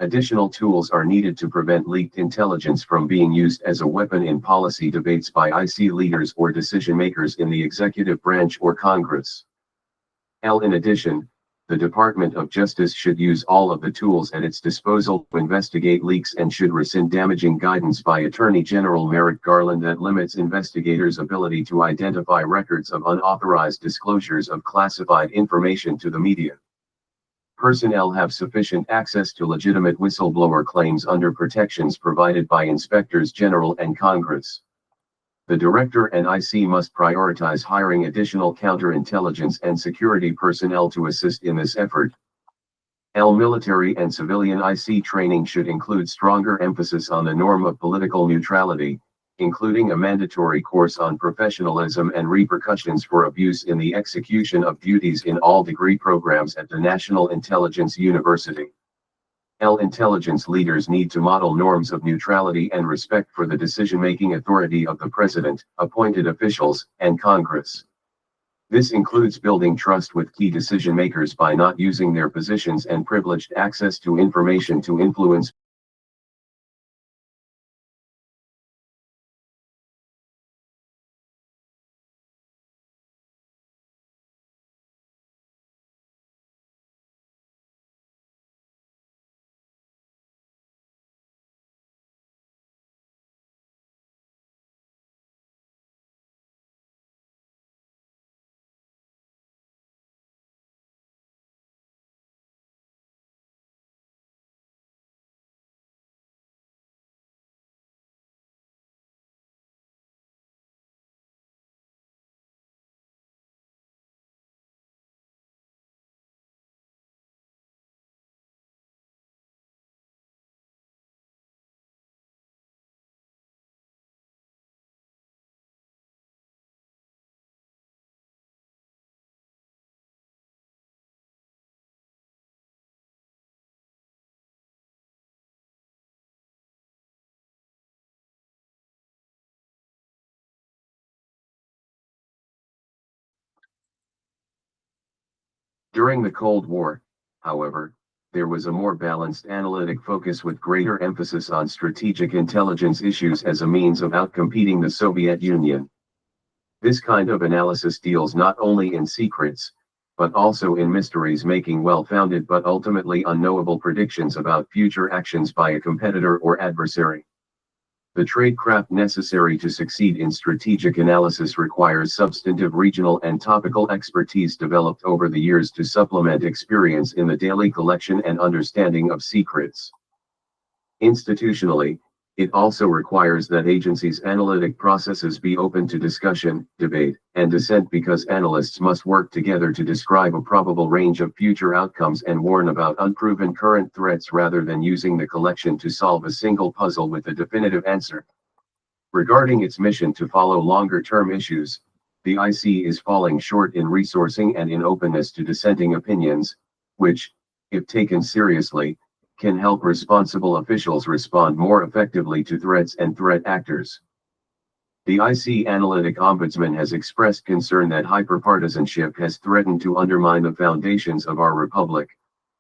S1: Additional tools are needed to prevent leaked intelligence from being used as a weapon in policy debates by IC leaders or decision makers in the executive branch or Congress. In addition, the Department of Justice should use all of the tools at its disposal to investigate leaks and should rescind damaging guidance by Attorney General Merrick Garland that limits investigators' ability to identify records of unauthorized disclosures of classified information to the media. Personnel have sufficient access to legitimate whistleblower claims under protections provided by Inspectors General and Congress. The Director and IC must prioritize hiring additional counterintelligence and security personnel to assist in this effort. Military and civilian IC training should include stronger emphasis on the norm of political neutrality, including a mandatory course on professionalism and repercussions for abuse in the execution of duties in all degree programs at the National Intelligence University. Intelligence leaders need to model norms of neutrality and respect for the decision-making authority of the President, appointed officials, and Congress. This includes building trust with key decision-makers by not using their positions and privileged access to information to influence. During the Cold War, however, there was a more balanced analytic focus with greater emphasis on strategic intelligence issues as a means of outcompeting the Soviet Union. This kind of analysis deals not only in secrets, but also in mysteries, making well-founded but ultimately unknowable predictions about future actions by a competitor or adversary. The tradecraft necessary to succeed in strategic analysis requires substantive regional and topical expertise developed over the years to supplement experience in the daily collection and understanding of secrets. Institutionally, it also requires that agencies' analytic processes be open to discussion, debate, and dissent, because analysts must work together to describe a probable range of future outcomes and warn about unproven current threats rather than using the collection to solve a single puzzle with a definitive answer. Regarding its mission to follow longer-term issues, the IC is falling short in resourcing and in openness to dissenting opinions, which, if taken seriously, can help responsible officials respond more effectively to threats and threat actors. The IC Analytic Ombudsman has expressed concern that hyperpartisanship has threatened to undermine the foundations of our republic,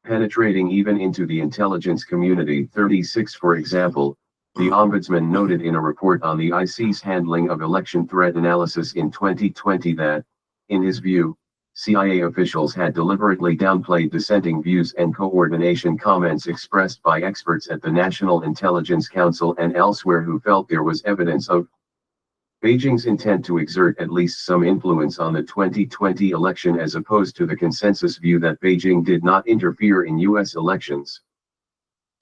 S1: penetrating even into the intelligence community. 36 For example, the Ombudsman noted in a report on the IC's handling of election threat analysis in 2020 that, in his view, CIA officials had deliberately downplayed dissenting views and coordination comments expressed by experts at the National Intelligence Council and elsewhere who felt there was evidence of Beijing's intent to exert at least some influence on the 2020 election, as opposed to the consensus view that Beijing did not interfere in U.S. elections.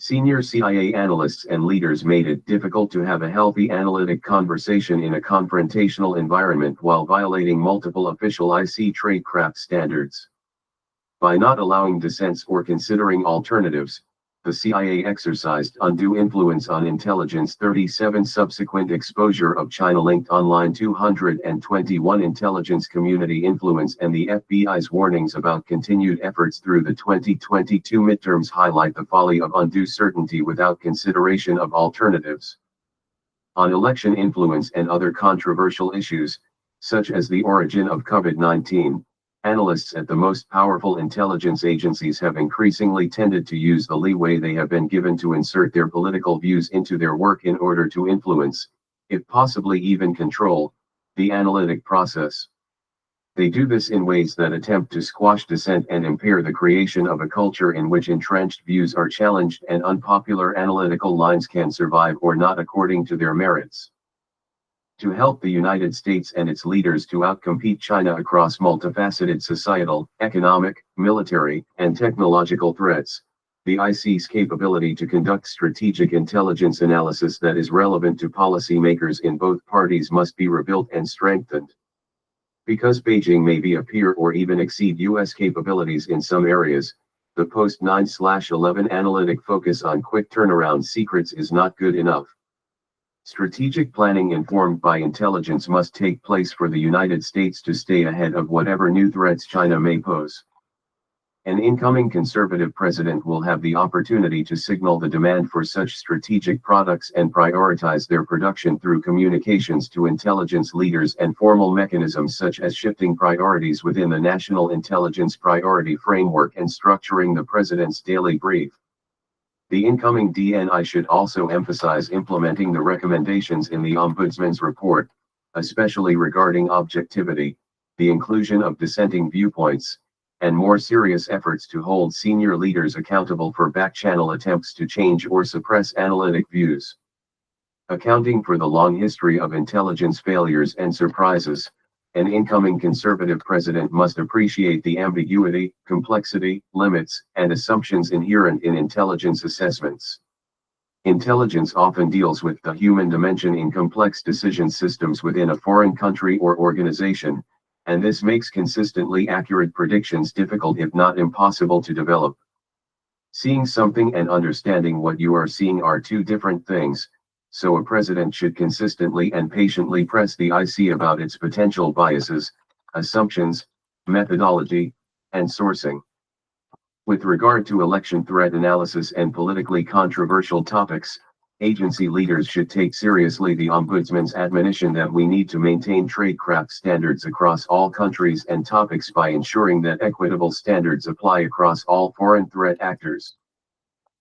S1: Senior CIA analysts and leaders made it difficult to have a healthy analytic conversation in a confrontational environment while violating multiple official IC tradecraft standards. By not allowing dissents or considering alternatives, the CIA exercised undue influence on intelligence. 37 Subsequent exposure of China-linked online 221 intelligence community influence and the FBI's warnings about continued efforts through the 2022 midterms highlight the folly of undue certainty without consideration of alternatives. On election influence and other controversial issues, such as the origin of COVID-19, analysts at the most powerful intelligence agencies have increasingly tended to use the leeway they have been given to insert their political views into their work in order to influence, if possibly even control, the analytic process. They do this in ways that attempt to squash dissent and impair the creation of a culture in which entrenched views are challenged and unpopular analytical lines can survive or not according to their merits. To help the United States and its leaders to outcompete China across multifaceted societal, economic, military, and technological threats, the IC's capability to conduct strategic intelligence analysis that is relevant to policymakers in both parties must be rebuilt and strengthened. Because Beijing may be a peer or even exceed U.S. capabilities in some areas, the post-9/11 analytic focus on quick turnaround secrets is not good enough. Strategic planning informed by intelligence must take place for the United States to stay ahead of whatever new threats China may pose. An incoming conservative president will have the opportunity to signal the demand for such strategic products and prioritize their production through communications to intelligence leaders and formal mechanisms such as shifting priorities within the National Intelligence Priority Framework and structuring the president's daily brief. The incoming DNI should also emphasize implementing the recommendations in the Ombudsman's report, especially regarding objectivity, the inclusion of dissenting viewpoints, and more serious efforts to hold senior leaders accountable for back-channel attempts to change or suppress analytic views. Accounting for the long history of intelligence failures and surprises, an incoming conservative president must appreciate the ambiguity, complexity, limits, and assumptions inherent in intelligence assessments. Intelligence often deals with the human dimension in complex decision systems within a foreign country or organization, and this makes consistently accurate predictions difficult if not impossible to develop. Seeing something and understanding what you are seeing are two different things, so a president should consistently and patiently press the IC about its potential biases, assumptions, methodology, and sourcing. With regard to election threat analysis and politically controversial topics, agency leaders should take seriously the Ombudsman's admonition that we need to maintain tradecraft standards across all countries and topics by ensuring that equitable standards apply across all foreign threat actors.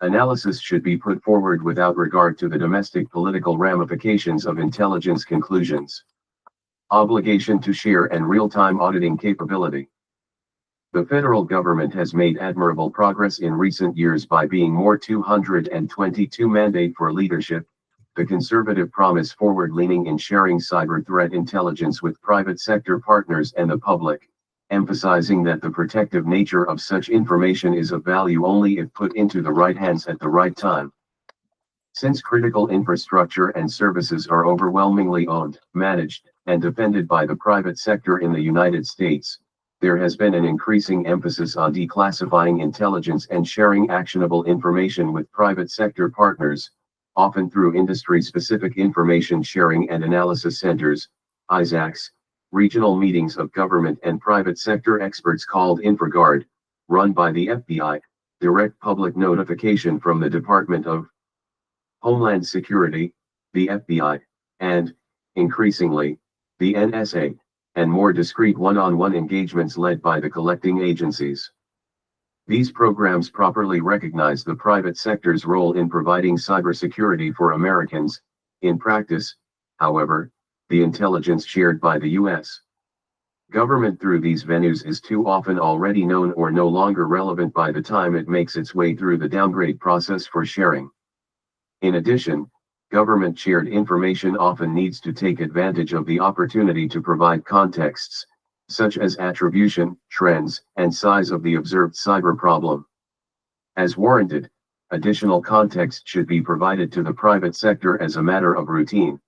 S1: Analysis should be put forward without regard to the domestic political ramifications of intelligence conclusions. Obligation to share and real-time auditing capability. The federal government has made admirable progress in recent years by being more 222 mandate for leadership. The conservative promise forward-leaning in sharing cyber threat intelligence with private sector partners and the public, emphasizing that the protective nature of such information is of value only if put into the right hands at the right time. Since critical infrastructure and services are overwhelmingly owned, managed, and defended by the private sector in the United States, there has been an increasing emphasis on declassifying intelligence and sharing actionable information with private sector partners, often through industry-specific information sharing and analysis centers, ISACs, regional meetings of government and private sector experts called InfraGard, run by the FBI, direct public notification from the Department of Homeland Security, the FBI, and, increasingly, the NSA, and more discreet one-on-one engagements led by the collecting agencies. These programs properly recognize the private sector's role in providing cybersecurity for Americans. In practice, however, the intelligence shared by the U.S. government through these venues is too often already known or no longer relevant by the time it makes its way through the downgrade process for sharing. In addition, government shared information often needs to take advantage of the opportunity to provide contexts, such as attribution, trends, and size of the observed cyber problem. As warranted, additional context should be provided to the private sector as a matter of routine.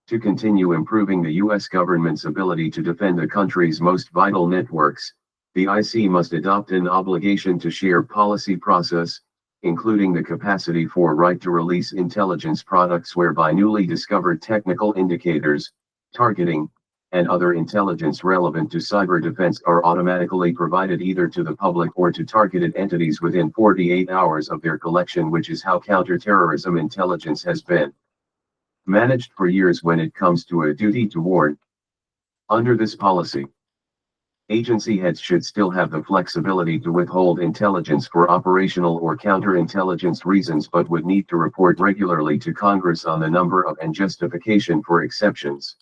S1: To continue improving the U.S. government's ability to defend the country's most vital networks, the IC must adopt an obligation to share policy process, including the capacity for right-to-release intelligence products whereby newly discovered technical indicators, targeting, and other intelligence relevant to cyber defense are automatically provided either to the public or to targeted entities within 48 hours of their collection, which is how counterterrorism intelligence has been managed for years when it comes to a duty to warn. Under this policy, agency heads should still have the flexibility to withhold intelligence for operational or counterintelligence reasons but would need to report regularly to Congress on the number of and justification for exceptions.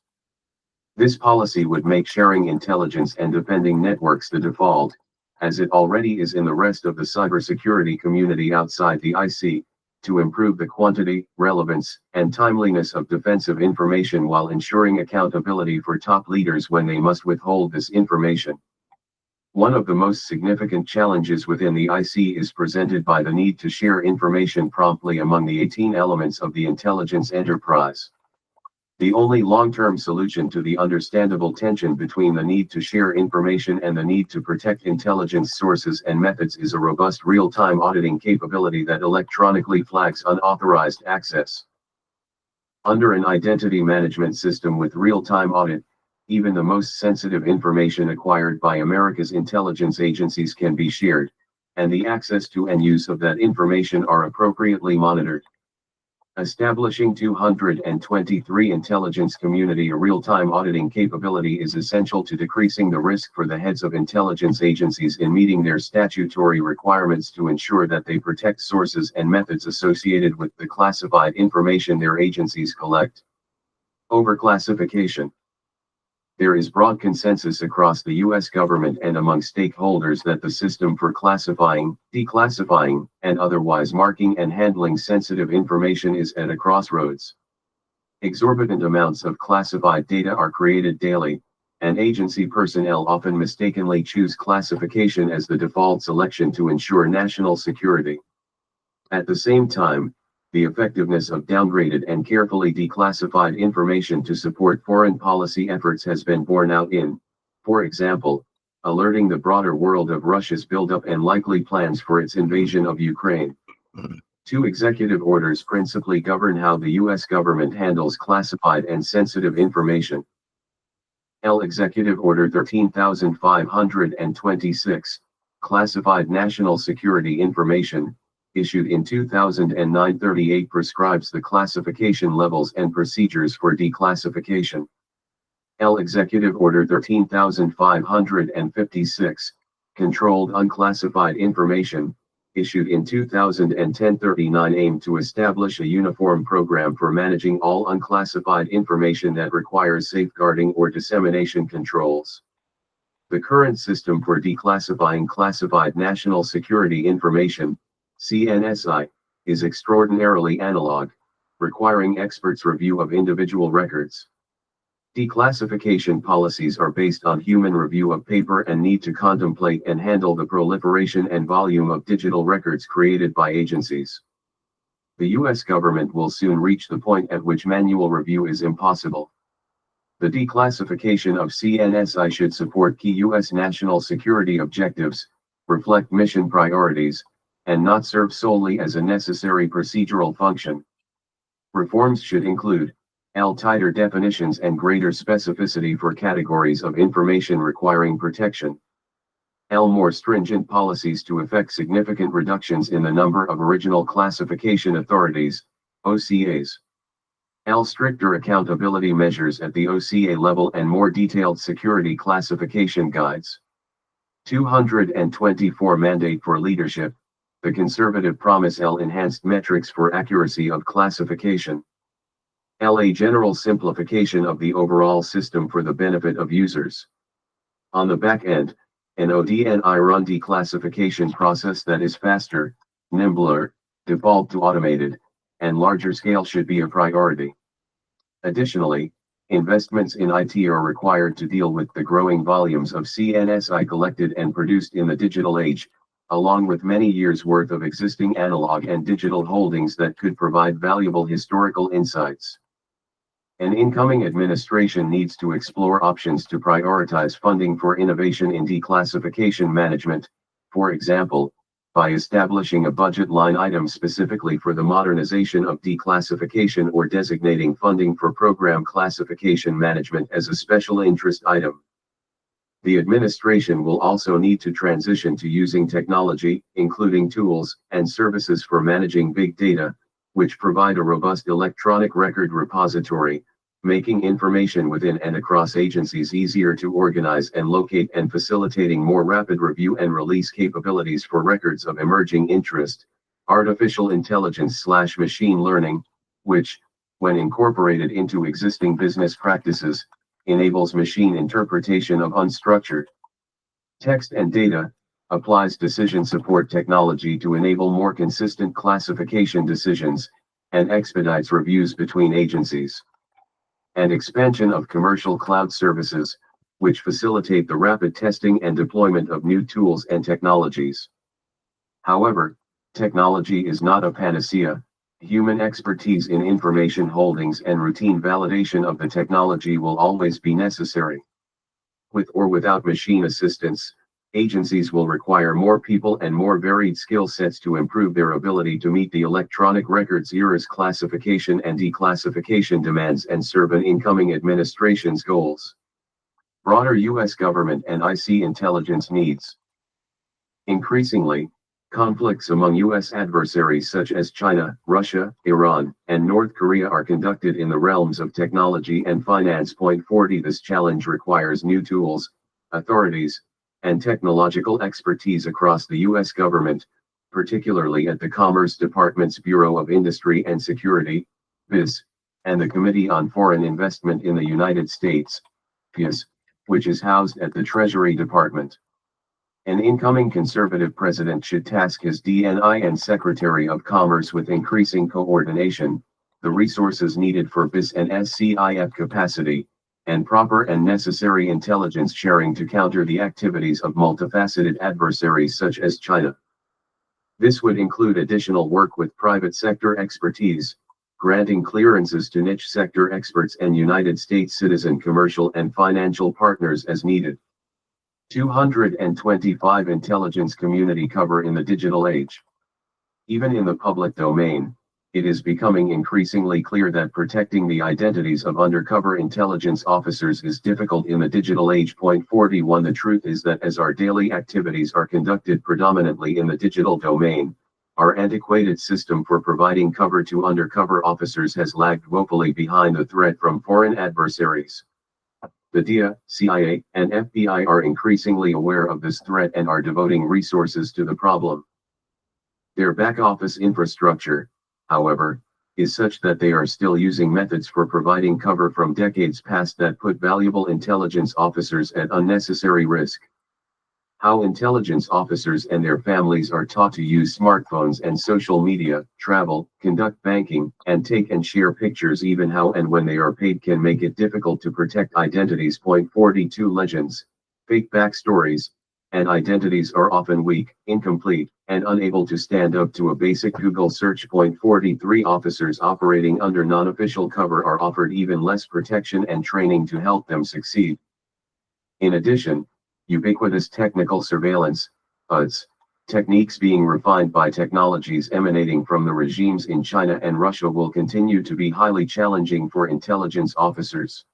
S1: This policy would make sharing intelligence and defending networks the default, as it already is in the rest of the cybersecurity community outside the IC, to improve the quantity, relevance, and timeliness of defensive information while ensuring accountability for top leaders when they must withhold this information. One of the most significant challenges within the IC is presented by the need to share information promptly among the 18 elements of the intelligence enterprise. The only long-term solution to the understandable tension between the need to share information and the need to protect intelligence sources and methods is a robust real-time auditing capability that electronically flags unauthorized access. Under an identity management system with real-time audit, even the most sensitive information acquired by America's intelligence agencies can be shared, and the access to and use of that information are appropriately monitored. Establishing 223 intelligence community a real-time auditing capability is essential to decreasing the risk for the heads of intelligence agencies in meeting their statutory requirements to ensure that they protect sources and methods associated with the classified information their agencies collect. Overclassification. There is broad consensus across the U.S. government and among stakeholders that the system for classifying, declassifying, and otherwise marking and handling sensitive information is at a crossroads. Exorbitant amounts of classified data are created daily, and agency personnel often mistakenly choose classification as the default selection to ensure national security. At the same time, the effectiveness of downgraded and carefully declassified information to support foreign policy efforts has been borne out in, for example, alerting the broader world of Russia's buildup and likely plans for its invasion of Ukraine. Two executive orders principally govern how the U.S. government handles classified and sensitive information. Executive Order 13526, Classified National Security Information, issued in 2009, 38 prescribes the classification levels and procedures for declassification. Executive Order 13556, Controlled Unclassified Information, issued in 2010, 39 aimed to establish a uniform program for managing all unclassified information that requires safeguarding or dissemination controls. The current system for declassifying classified national security information, CNSI, is extraordinarily analog, requiring experts' review of individual records. Declassification policies are based on human review of paper and need to contemplate and handle the proliferation and volume of digital records created by agencies. The U.S. government will soon reach the point at which manual review is impossible. The declassification of CNSI should support key U.S. national security objectives, reflect mission priorities, and not serve solely as a necessary procedural function. Reforms should include tighter definitions and greater specificity for categories of information requiring protection. More stringent policies to effect significant reductions in the number of original classification authorities, OCAs. Stricter accountability measures at the OCA level and more detailed security classification guides. 224 Mandate for leadership. The conservative promise enhanced metrics for accuracy of classification. A general simplification of the overall system for the benefit of users. On the back end, an ODNI run declassification process that is faster, nimbler, default to automated, and larger scale should be a priority. Additionally, investments in IT are required to deal with the growing volumes of CNSI collected and produced in the digital age, along with many years' worth of existing analog and digital holdings that could provide valuable historical insights. An incoming administration needs to explore options to prioritize funding for innovation in declassification management, for example, by establishing a budget line item specifically for the modernization of declassification or designating funding for program classification management as a special interest item. The administration will also need to transition to using technology, including tools and services for managing big data, which provide a robust electronic record repository, making information within and across agencies easier to organize and locate and facilitating more rapid review and release capabilities for records of emerging interest. Artificial intelligence/machine learning, which, when incorporated into existing business practices, enables machine interpretation of unstructured text and data, applies decision support technology to enable more consistent classification decisions, and expedites reviews between agencies. And expansion of commercial cloud services, which facilitate the rapid testing and deployment of new tools and technologies. However, technology is not a panacea. Human expertise in information holdings and routine validation of the technology will always be necessary. With or without machine assistance, agencies will require more people and more varied skill sets to improve their ability to meet the electronic records era's classification and declassification demands and serve an incoming administration's goals. Broader U.S. government and IC intelligence needs. Increasingly, conflicts among U.S. adversaries such as China, Russia, Iran, and North Korea are conducted in the realms of technology and finance. 40 This challenge requires new tools, authorities, and technological expertise across the U.S. government, particularly at the Commerce Department's Bureau of Industry and Security, BIS, and the Committee on Foreign Investment in the United States, PIS, which is housed at the Treasury Department. An incoming conservative president should task his DNI and Secretary of Commerce with increasing coordination, the resources needed for BIS and SCIF capacity, and proper and necessary intelligence sharing to counter the activities of multifaceted adversaries such as China. This would include additional work with private sector expertise, granting clearances to niche sector experts and United States citizen commercial and financial partners as needed. 225 Intelligence community cover in the digital age. Even in the public domain, it is becoming increasingly clear that protecting the identities of undercover intelligence officers is difficult in the digital age. 41 The truth is that as our daily activities are conducted predominantly in the digital domain, our antiquated system for providing cover to undercover officers has lagged woefully behind the threat from foreign adversaries. The DIA, CIA, and FBI are increasingly aware of this threat and are devoting resources to the problem. Their back-office infrastructure, however, is such that they are still using methods for providing cover from decades past that put valuable intelligence officers at unnecessary risk. How intelligence officers and their families are taught to use smartphones and social media, travel, conduct banking, and take and share pictures, even how and when they are paid, can make it difficult to protect identities. 42 Legends, fake backstories, and identities are often weak, incomplete, and unable to stand up to a basic Google search. 43 Officers operating under non-official cover are offered even less protection and training to help them succeed. In addition, ubiquitous technical surveillance, UDS, techniques being refined by technologies emanating from the regimes in China and Russia will continue to be highly challenging for intelligence officers.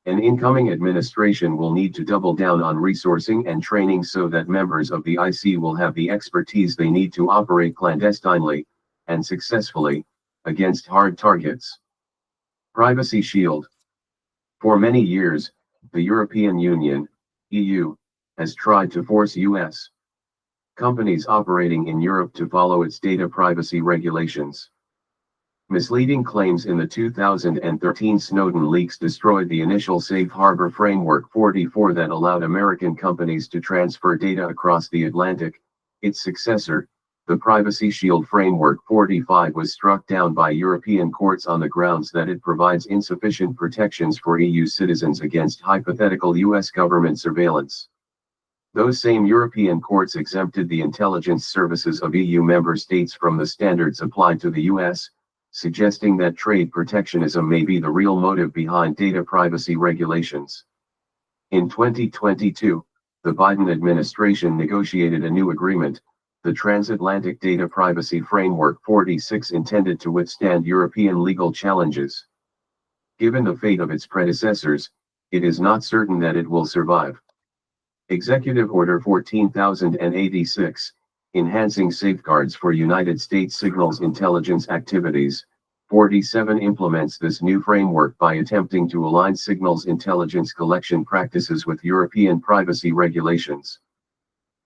S1: An incoming administration will need to double down on resourcing and training so that members of the IC will have the expertise they need to operate clandestinely, and successfully, against hard targets. Privacy Shield. For many years, the European Union, EU, has tried to force US companies operating in Europe to follow its data privacy regulations. Misleading claims in the 2013 Snowden leaks destroyed the initial Safe Harbor Framework 44 that allowed American companies to transfer data across the Atlantic. Its successor, the Privacy Shield Framework 45, was struck down by European courts on the grounds that it provides insufficient protections for EU citizens against hypothetical US government surveillance. Those same European courts exempted the intelligence services of EU member states from the standards applied to the US, suggesting that trade protectionism may be the real motive behind data privacy regulations. In 2022, the Biden administration negotiated a new agreement, the Transatlantic Data Privacy Framework 46, intended to withstand European legal challenges. Given the fate of its predecessors, it is not certain that it will survive. Executive Order 14086, Enhancing Safeguards for United States Signals Intelligence Activities, 47, implements this new framework by attempting to align signals intelligence collection practices with European privacy regulations.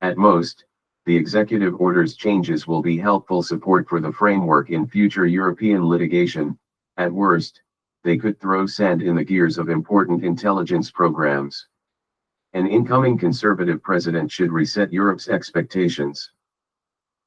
S1: At most, the executive order's changes will be helpful support for the framework in future European litigation. At worst, they could throw sand in the gears of important intelligence programs. An incoming conservative president should reset Europe's expectations.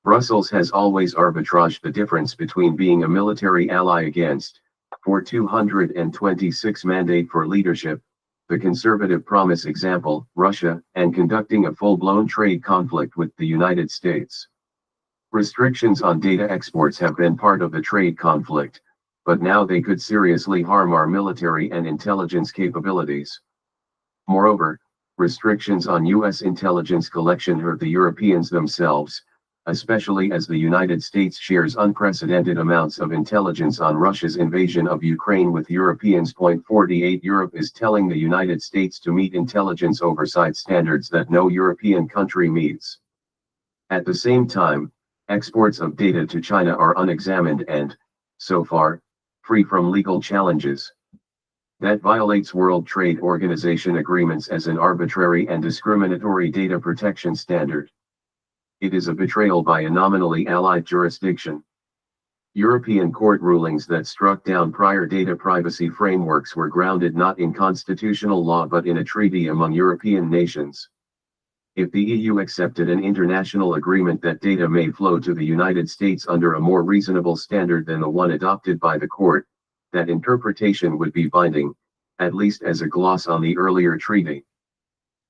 S1: Brussels has always arbitraged the difference between being a military ally against, for 226 mandate for leadership, the conservative promise example, Russia, and conducting a full-blown trade conflict with the United States. Restrictions on data exports have been part of the trade conflict, but now they could seriously harm our military and intelligence capabilities. Moreover, restrictions on U.S. intelligence collection hurt the Europeans themselves, especially as the United States shares unprecedented amounts of intelligence on Russia's invasion of Ukraine with Europeans. 48 Europe is telling the United States to meet intelligence oversight standards that no European country meets. At the same time, exports of data to China are unexamined and, so far, free from legal challenges. That violates World Trade Organization agreements as an arbitrary and discriminatory data protection standard. It is a betrayal by a nominally allied jurisdiction. European court rulings that struck down prior data privacy frameworks were grounded not in constitutional law but in a treaty among European nations. If the EU accepted an international agreement that data may flow to the United States under a more reasonable standard than the one adopted by the court, that interpretation would be binding, at least as a gloss on the earlier treaty.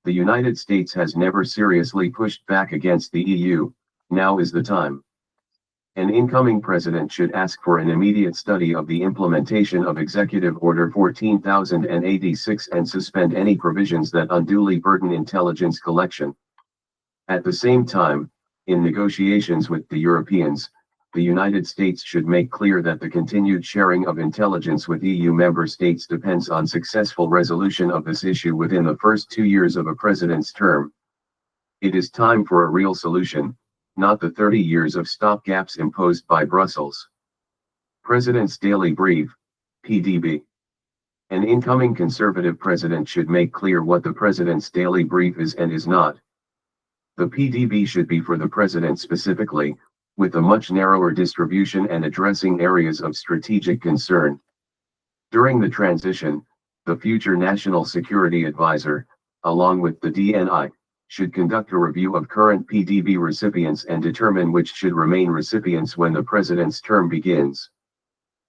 S1: The United States has never seriously pushed back against the EU. Now is the time. An incoming president should ask for an immediate study of the implementation of Executive Order 14,086 and suspend any provisions that unduly burden intelligence collection. At the same time, in negotiations with the Europeans, the United States should make clear that the continued sharing of intelligence with EU member states depends on successful resolution of this issue within the first 2 years of a president's term. It is time for a real solution, not the 30 years of stopgaps imposed by Brussels. President's Daily Brief, PDB. An incoming conservative president should make clear what the president's daily brief is and is not. The PDB should be for the president specifically, with a much narrower distribution and addressing areas of strategic concern. During the transition, the future National Security Advisor, along with the DNI, should conduct a review of current PDB recipients and determine which should remain recipients when the president's term begins.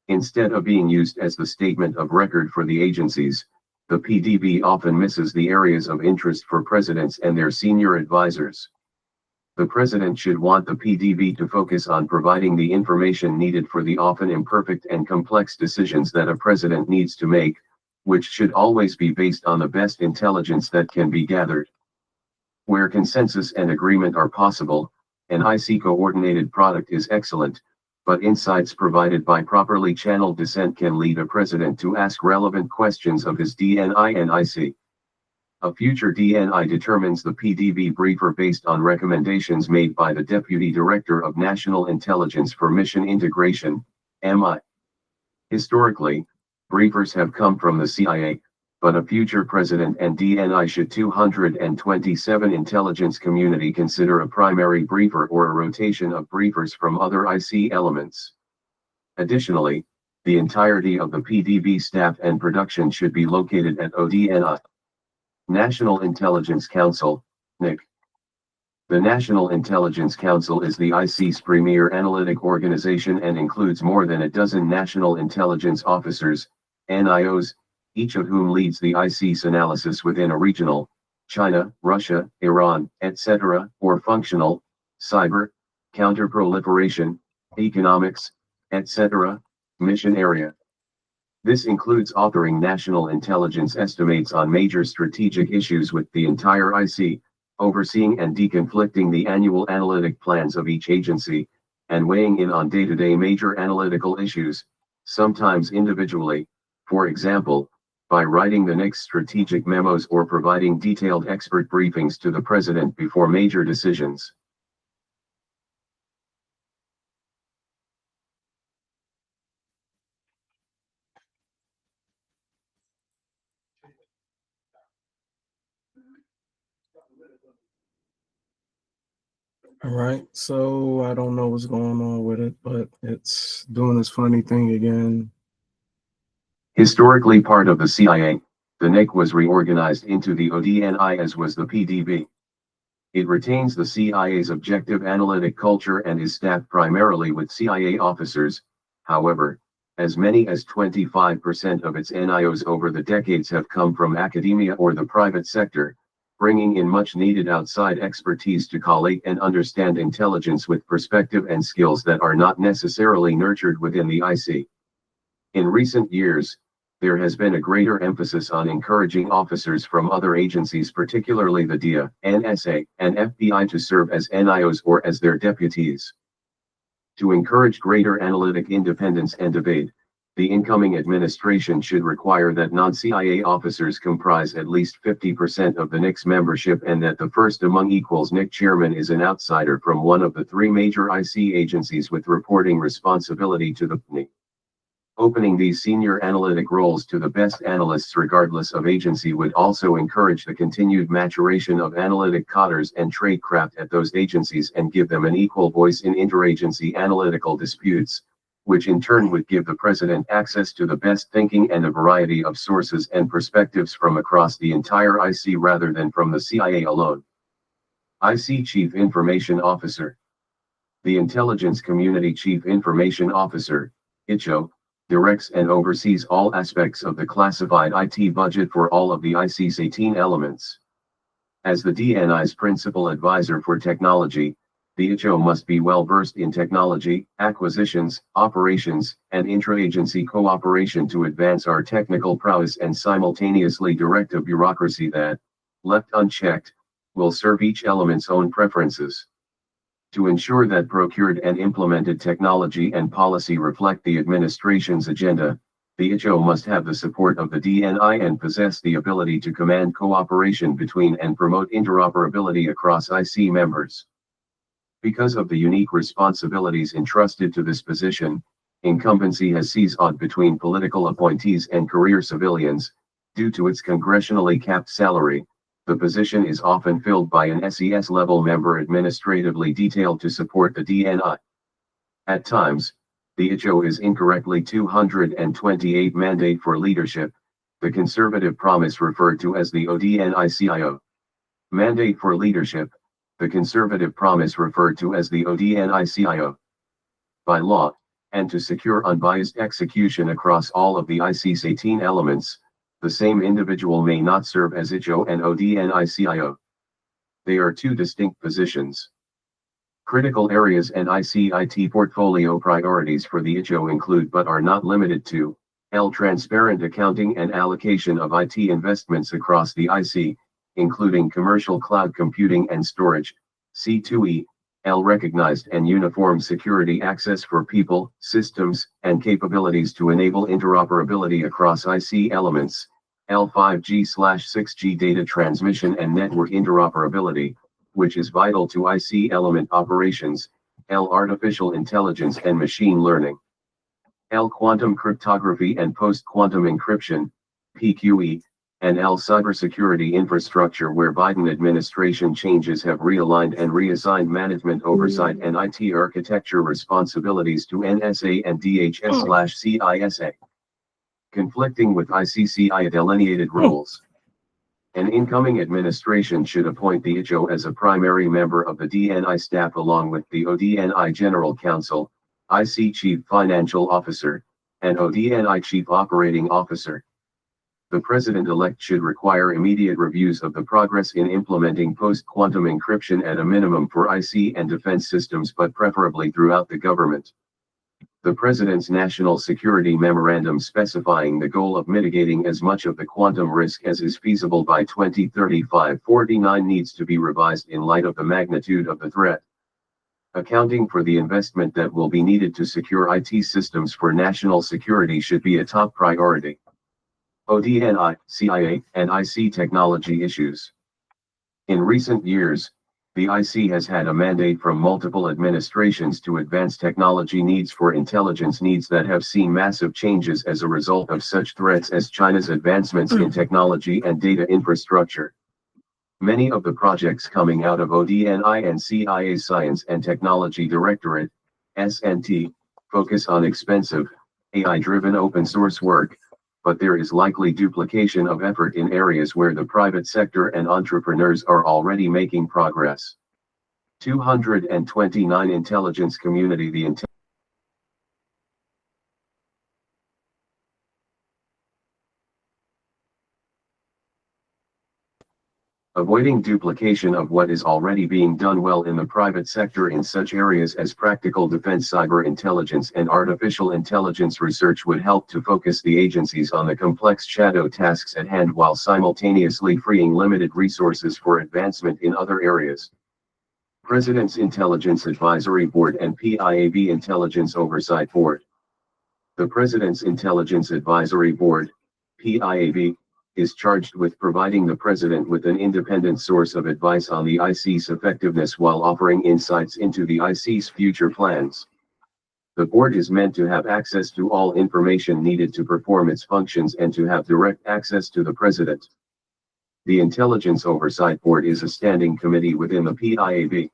S1: Instead of being used as the statement of record for the agencies, the PDB often misses the areas of interest for presidents and their senior advisors. The president should want the PDB to focus on providing the information needed for the often imperfect and complex decisions that a president needs to make, which should always be based on the best intelligence that can be gathered. Where consensus and agreement are possible, an IC coordinated product is excellent, but insights provided by properly channeled dissent can lead a president to ask relevant questions of his DNI and IC. A future DNI determines the PDB briefer based on recommendations made by the Deputy Director of National Intelligence for Mission Integration, MI. Historically, briefers have come from the CIA, but a future president and DNI should 227 intelligence community consider a primary briefer or a rotation of briefers from other IC elements. Additionally, the entirety of the PDB staff and production should be located at ODNI. National Intelligence Council, NIC. The National Intelligence Council is the IC's premier analytic organization and includes more than a dozen national intelligence officers, NIOs, each of whom leads the IC's analysis within a regional, China, Russia, Iran, etc., or functional, cyber, counterproliferation, economics, etc., mission area. This includes authoring national intelligence estimates on major strategic issues with the entire IC, overseeing and deconflicting the annual analytic plans of each agency, and weighing in on day-to-day major analytical issues, sometimes individually, for example, by writing the NIC's strategic memos or providing detailed expert briefings to the president before major decisions.
S2: All right, so I don't know what's going on with it, but it's doing this funny thing again.
S1: Historically part of the CIA, the NIC was reorganized into the ODNI as was the PDB. It retains the CIA's objective analytic culture and is staffed primarily with CIA officers. However, As many as 25% of its NIOs over the decades have come from academia or the private sector, bringing in much needed outside expertise to collate and understand intelligence with perspective and skills that are not necessarily nurtured within the IC. In recent years, there has been a greater emphasis on encouraging officers from other agencies, particularly the DIA, NSA, and FBI, to serve as NIOs or as their deputies. To encourage greater analytic independence and debate, the incoming administration should require that non-CIA officers comprise at least 50% of the NIC's membership, and that the first among equals NIC chairman is an outsider from one of the three major IC agencies with reporting responsibility to the NIC. Opening these senior analytic roles to the best analysts regardless of agency would also encourage the continued maturation of analytic cadres and tradecraft at those agencies and give them an equal voice in interagency analytical disputes, which in turn would give the president access to the best thinking and a variety of sources and perspectives from across the entire IC rather than from the CIA alone. IC Chief Information Officer. The Intelligence Community Chief Information Officer, ICHO, directs and oversees all aspects of the classified IT budget for all of the IC's 18 elements. As the DNI's principal advisor for technology, the ICHO must be well versed in technology, acquisitions, operations, and intra-agency cooperation to advance our technical prowess and simultaneously direct a bureaucracy that, left unchecked, will serve each element's own preferences. To ensure that procured and implemented technology and policy reflect the administration's agenda, the ICHO must have the support of the DNI and possess the ability to command cooperation between and promote interoperability across IC members. Because of the unique responsibilities entrusted to this position, incumbency has seesawed between political appointees and career civilians. Due to its congressionally capped salary, the position is often filled by an SES-level member administratively detailed to support the DNI. At times, the ICHO is incorrectly 228 mandate for leadership, the conservative promise referred to as the ODNI-CIO. Mandate for leadership, the conservative promise referred to as the ODNI-CIO. By law, and to secure unbiased execution across all of the IC's 18 elements, the same individual may not serve as ICHO and ODNI-CIO. They are two distinct positions. Critical areas and IC-IT portfolio priorities for the ICHO include but are not limited to transparent accounting and allocation of IT investments across the IC, including commercial cloud computing and storage, C2E, recognized and uniform security access for people, systems, and capabilities to enable interoperability across IC elements, 5G/6G data transmission and network interoperability, which is vital to IC element operations, artificial intelligence and machine learning, quantum cryptography and post-quantum encryption, PQE, and cybersecurity infrastructure, where Biden administration changes have realigned and reassigned management oversight and IT architecture responsibilities to NSA and DHS/CISA. Conflicting with ICCI delineated roles. An incoming administration should appoint the ICHO as a primary member of the DNI staff along with the ODNI General Counsel, IC Chief Financial Officer, and ODNI Chief Operating Officer. The President-elect should require immediate reviews of the progress in implementing post-quantum encryption at a minimum for IC and defense systems, but preferably throughout the government. The President's National Security Memorandum specifying the goal of mitigating as much of the quantum risk as is feasible by 2035-49 needs to be revised in light of the magnitude of the threat. Accounting for the investment that will be needed to secure IT systems for national security should be a top priority. ODNI, CIA, and IC technology issues. In recent years, the IC has had a mandate from multiple administrations to advance technology needs for intelligence needs that have seen massive changes as a result of such threats as China's advancements in technology and data infrastructure. Many of the projects coming out of ODNI and CIA's Science and Technology Directorate, SNT, focus on expensive, AI-driven open source work, but there is likely duplication of effort in areas where the private sector and entrepreneurs are already making progress. 229 Intelligence Community. The avoiding duplication of what is already being done well in the private sector in such areas as practical defense, cyber intelligence, and artificial intelligence research would help to focus the agencies on the complex shadow tasks at hand while simultaneously freeing limited resources for advancement in other areas. President's Intelligence Advisory Board and PIAB Intelligence Oversight Board. The President's Intelligence Advisory Board, PIAB, is charged with providing the President with an independent source of advice on the IC's effectiveness while offering insights into the IC's future plans. The board is meant to have access to all information needed to perform its functions and to have direct access to the President. The Intelligence Oversight Board is a standing committee within the PIAB.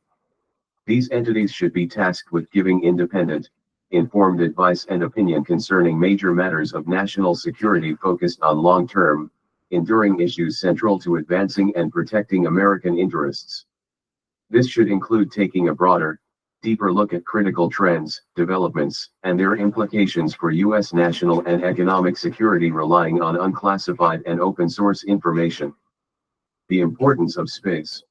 S1: These entities should be tasked with giving independent, informed advice and opinion concerning major matters of national security focused on long-term, enduring issues central to advancing and protecting American interests. This should include taking a broader, deeper look at critical trends, developments, and their implications for U.S. national and economic security, relying on unclassified and open-source information. The importance of space.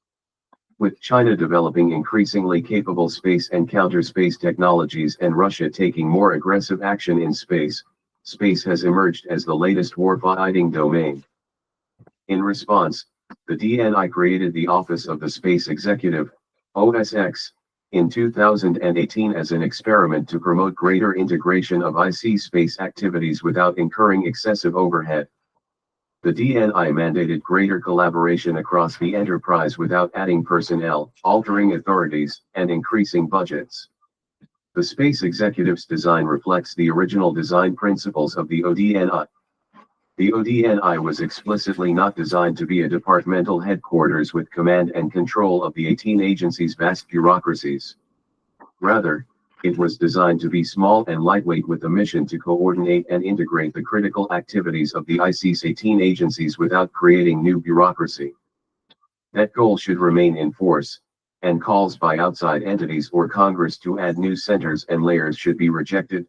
S1: With China developing increasingly capable space and counter-space technologies and Russia taking more aggressive action in space, space has emerged as the latest warfighting domain. In response, the DNI created the Office of the Space Executive, OSX, in 2018 as an experiment to promote greater integration of IC space activities without incurring excessive overhead. The DNI mandated greater collaboration across the enterprise without adding personnel, altering authorities, and increasing budgets. The Space Executive's design reflects the original design principles of the ODNI. The ODNI was explicitly not designed to be a departmental headquarters with command and control of the 18 agencies' vast bureaucracies. Rather, it was designed to be small and lightweight with a mission to coordinate and integrate the critical activities of the IC's 18 agencies without creating new bureaucracy. That goal should remain in force, and calls by outside entities or Congress to add new centers and layers should be rejected.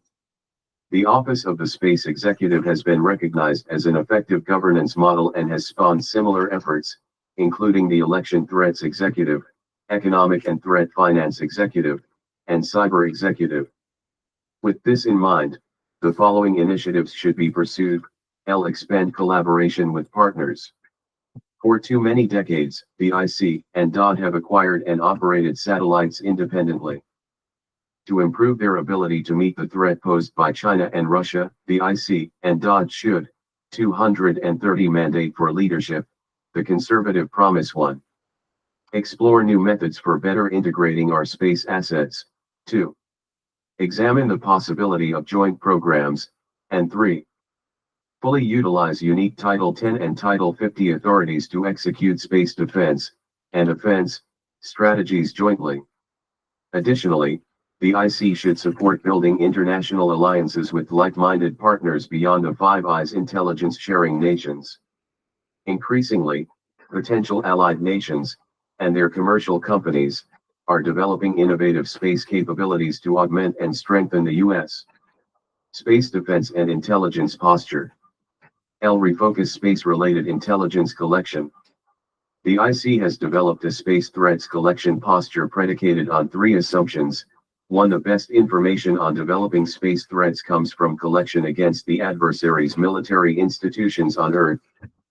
S1: The Office of the Space Executive has been recognized as an effective governance model and has spawned similar efforts, including the Election Threats Executive, Economic and Threat Finance Executive, and Cyber Executive. With this in mind, the following initiatives should be pursued. Expand collaboration with partners. For too many decades, the IC and DOD have acquired and operated satellites independently. To improve their ability to meet the threat posed by China and Russia, the IC and DOD should 230 mandate for leadership, the conservative promise 1. Explore new methods for better integrating our space assets, 2. Examine the possibility of joint programs, and 3. Fully utilize unique Title 10 and Title 50 authorities to execute space defense and offense strategies jointly. Additionally, the IC should support building international alliances with like-minded partners beyond the Five Eyes intelligence-sharing nations. Increasingly, potential allied nations, and their commercial companies, are developing innovative space capabilities to augment and strengthen the U.S. space defense and intelligence posture. Refocus space-related intelligence collection. The IC has developed a space threats collection posture predicated on 3 assumptions. 1. The best information on developing space threats comes from collection against the adversary's military institutions on Earth.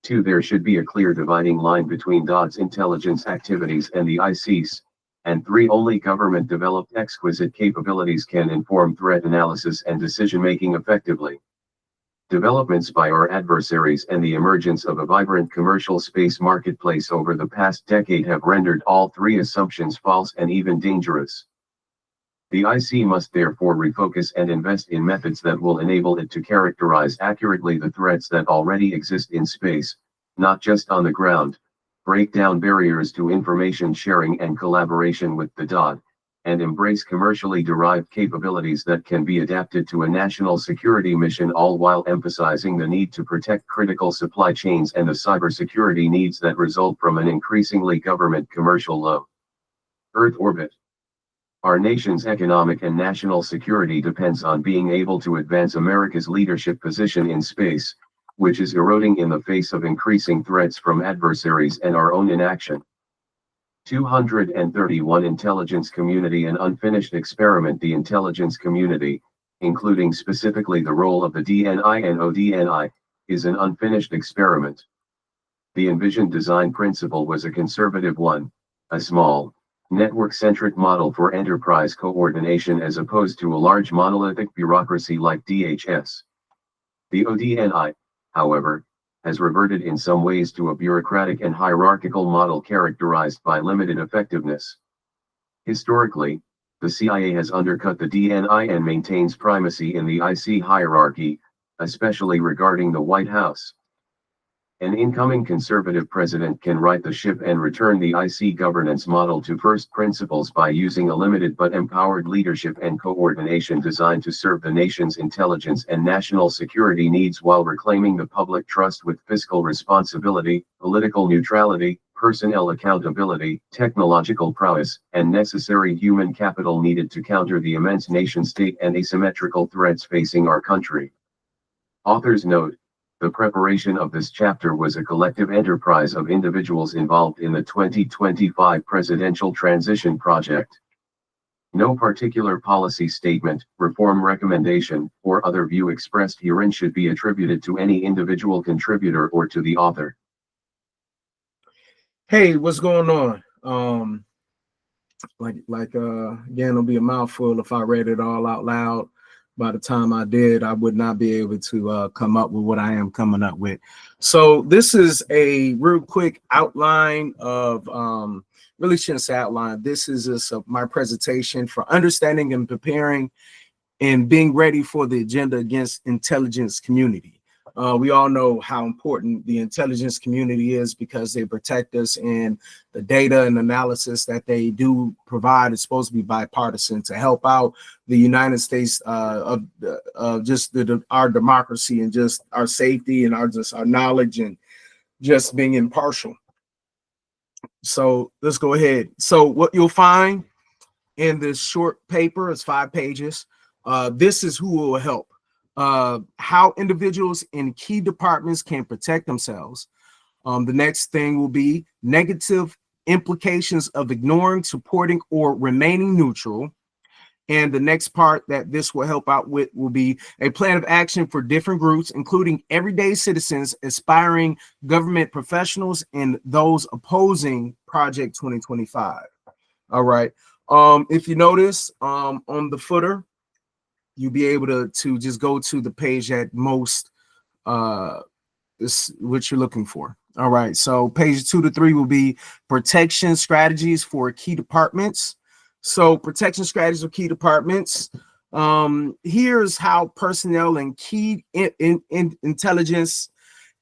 S1: 2. There should be a clear dividing line between DOD's intelligence activities and the IC's. And 3. Only government-developed exquisite capabilities can inform threat analysis and decision-making effectively. Developments by our adversaries and the emergence of a vibrant commercial space marketplace over the past decade have rendered all 3 assumptions false and even dangerous. The IC must therefore refocus and invest in methods that will enable it to characterize accurately the threats that already exist in space, not just on the ground, break down barriers to information sharing and collaboration with the DOD, and embrace commercially derived capabilities that can be adapted to a national security mission, all while emphasizing the need to protect critical supply chains and the cybersecurity needs that result from an increasingly government commercial low Earth orbit. Our nation's economic and national security depends on being able to advance America's leadership position in space, which is eroding in the face of increasing threats from adversaries and our own inaction. 231 Intelligence community. An unfinished experiment. The intelligence community, including specifically the role of the DNI and ODNI, is an unfinished experiment. The envisioned design principle was a conservative one, a small, network-centric model for enterprise coordination as opposed to a large monolithic bureaucracy like DHS. The ODNI, however, has reverted in some ways to a bureaucratic and hierarchical model characterized by limited effectiveness. Historically, the CIA has undercut the DNI and maintains primacy in the IC hierarchy, especially regarding the White House. An incoming conservative president can right the ship and return the IC governance model to first principles by using a limited but empowered leadership and coordination designed to serve the nation's intelligence and national security needs while reclaiming the public trust with fiscal responsibility, political neutrality, personnel accountability, technological prowess, and necessary human capital needed to counter the immense nation-state and asymmetrical threats facing our country. Authors note, the preparation of this chapter was a collective enterprise of individuals involved in the 2025 presidential transition project. No particular policy statement, reform recommendation, or other view expressed herein should be attributed to any individual contributor or to the author.
S2: Hey, what's going on? Again, it'll be a mouthful if I read it all out loud. By the time I did, I would not be able to come up with what I am coming up with. So this is a real quick outline of, really shouldn't say outline. This is just my presentation for understanding and preparing and being ready for the agenda against intelligence community. We all know how important the intelligence community is because they protect us, and the data and analysis that they do provide is supposed to be bipartisan to help out the United States of just our democracy and just our safety and our knowledge and just being impartial. So let's go ahead. So what you'll find in this short paper is 5 pages. This is who will help. How individuals in key departments can protect themselves. The next thing will be negative implications of ignoring, supporting, or remaining neutral. And the next part that this will help out with will be a plan of action for different groups, including everyday citizens, aspiring government professionals, and those opposing Project 2025. All right. If you notice on the footer, you'll be able to just go to the page that most is what you're looking for. All right, so page 2 to 3 will be protection strategies for key departments. So protection strategies for key departments. Here's how personnel and key intelligence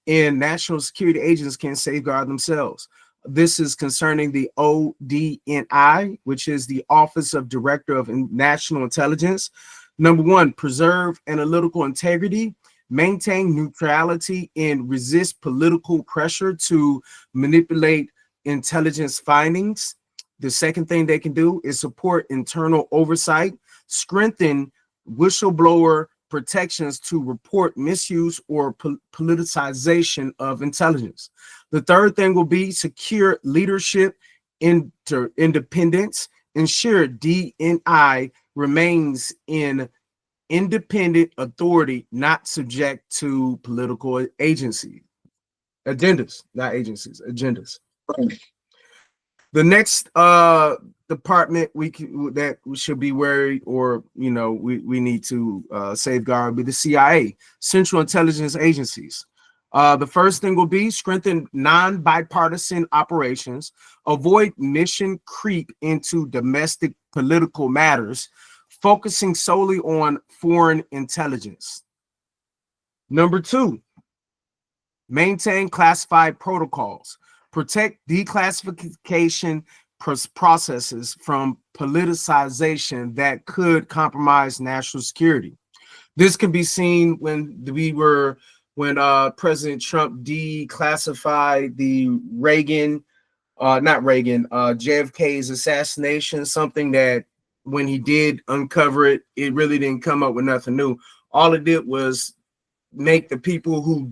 S2: and national security agents can safeguard themselves. This is concerning the ODNI, which is the Office of Director of National Intelligence. Number 1, preserve analytical integrity, maintain neutrality, and resist political pressure to manipulate intelligence findings. The second thing they can do is support internal oversight, strengthen whistleblower protections to report misuse or politicization of intelligence. The third thing will be secure leadership independence, ensure DNI remains in independent authority, not subject to political agencies, agendas, not agencies, agendas. The next department that we should be wary, or we need to safeguard, would be the CIA, Central Intelligence Agencies. The first thing will be strengthen non-bipartisan operations, avoid mission creep into domestic political matters, focusing solely on foreign intelligence. Number 2, maintain classified protocols, protect declassification processes from politicization that could compromise national security. This can be seen when President Trump declassified the JFK's assassination, something that when he did uncover it, it really didn't come up with nothing new. All it did was make the people who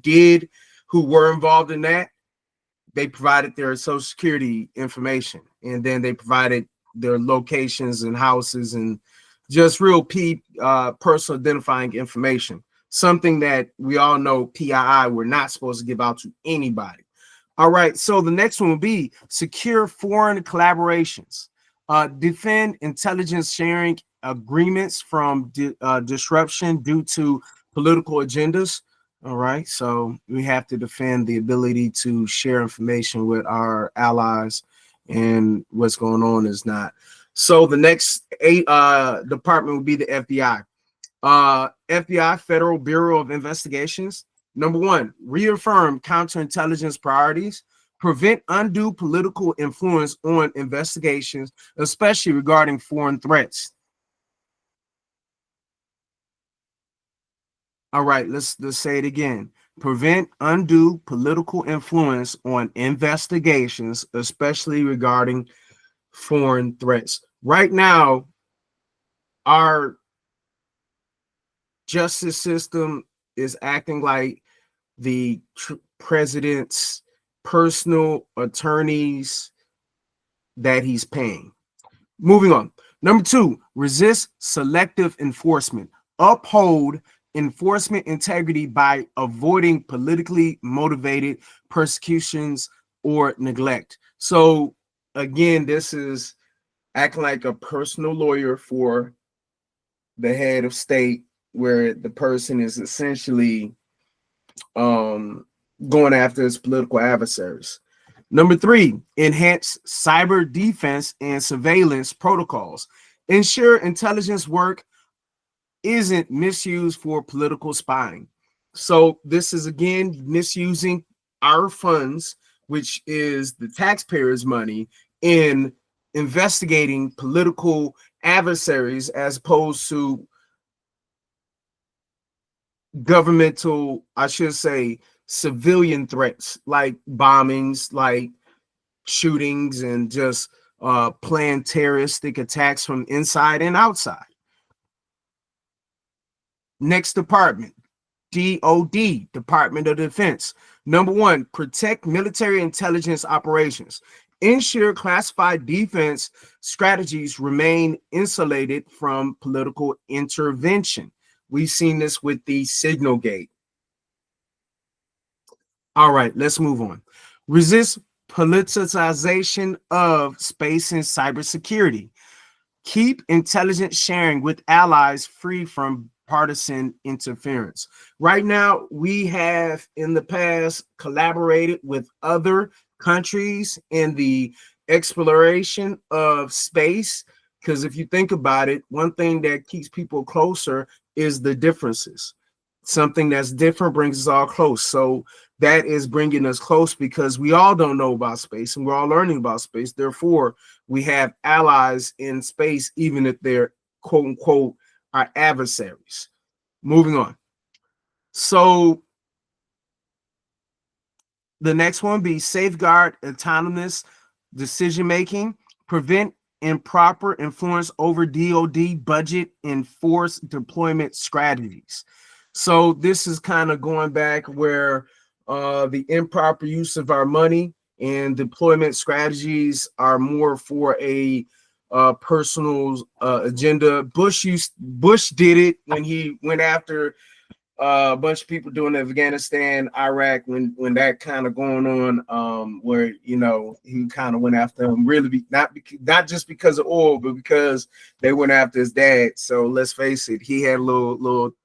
S2: were involved in that, they provided their social security information, and then they provided their locations and houses and just real personal identifying information. Something that we all know PII we're not supposed to give out to anybody. All right, so the next one will be secure foreign collaborations. Defend intelligence sharing agreements from disruption due to political agendas. All right, so we have to defend the ability to share information with our allies, and what's going on is not. So the next department will be the FBI. FBI, Federal Bureau of Investigations. Number one, reaffirm counterintelligence priorities, prevent undue political influence on investigations, especially regarding foreign threats. All right, let's say it again. Prevent undue political influence on investigations, especially regarding foreign threats. Right now, our justice system is acting like the president's personal attorneys that he's paying. Moving on. Number two, resist selective enforcement. Uphold enforcement integrity by avoiding politically motivated persecutions or neglect. So again, this is acting like a personal lawyer for the head of state, where the person is essentially going after his political adversaries. Number three, enhance cyber defense and surveillance protocols. Ensure intelligence work isn't misused for political spying. So this is again misusing our funds, which is the taxpayers' money, in investigating political adversaries as opposed to governmental, I should say, civilian threats like bombings, like shootings, and just planned terroristic attacks from inside and outside. Next department, DOD, Department of Defense. Number one, protect military intelligence operations. Ensure classified defense strategies remain insulated from political intervention. We've seen this with the Signal Gate. All right, let's move on. Resist politicization of space and cybersecurity. Keep intelligence sharing with allies free from partisan interference. Right now, we have in the past collaborated with other countries in the exploration of space, because if you think about it, one thing that keeps people closer is the differences. Something that's different brings us all close. So that is bringing us close because we all don't know about space and we're all learning about space. Therefore, we have allies in space, even if they're quote unquote our adversaries. Moving on. So the next one be safeguard autonomous decision making, prevent improper influence over DoD budget, and force deployment strategies. So this is kind of going back where the improper use of our money and deployment strategies are more for a personal agenda. Bush did it when he went after a bunch of people doing Afghanistan, Iraq, when that kind of going on, where he kind of went after them, really not just because of oil, but because they went after his dad. So let's face it, he had a little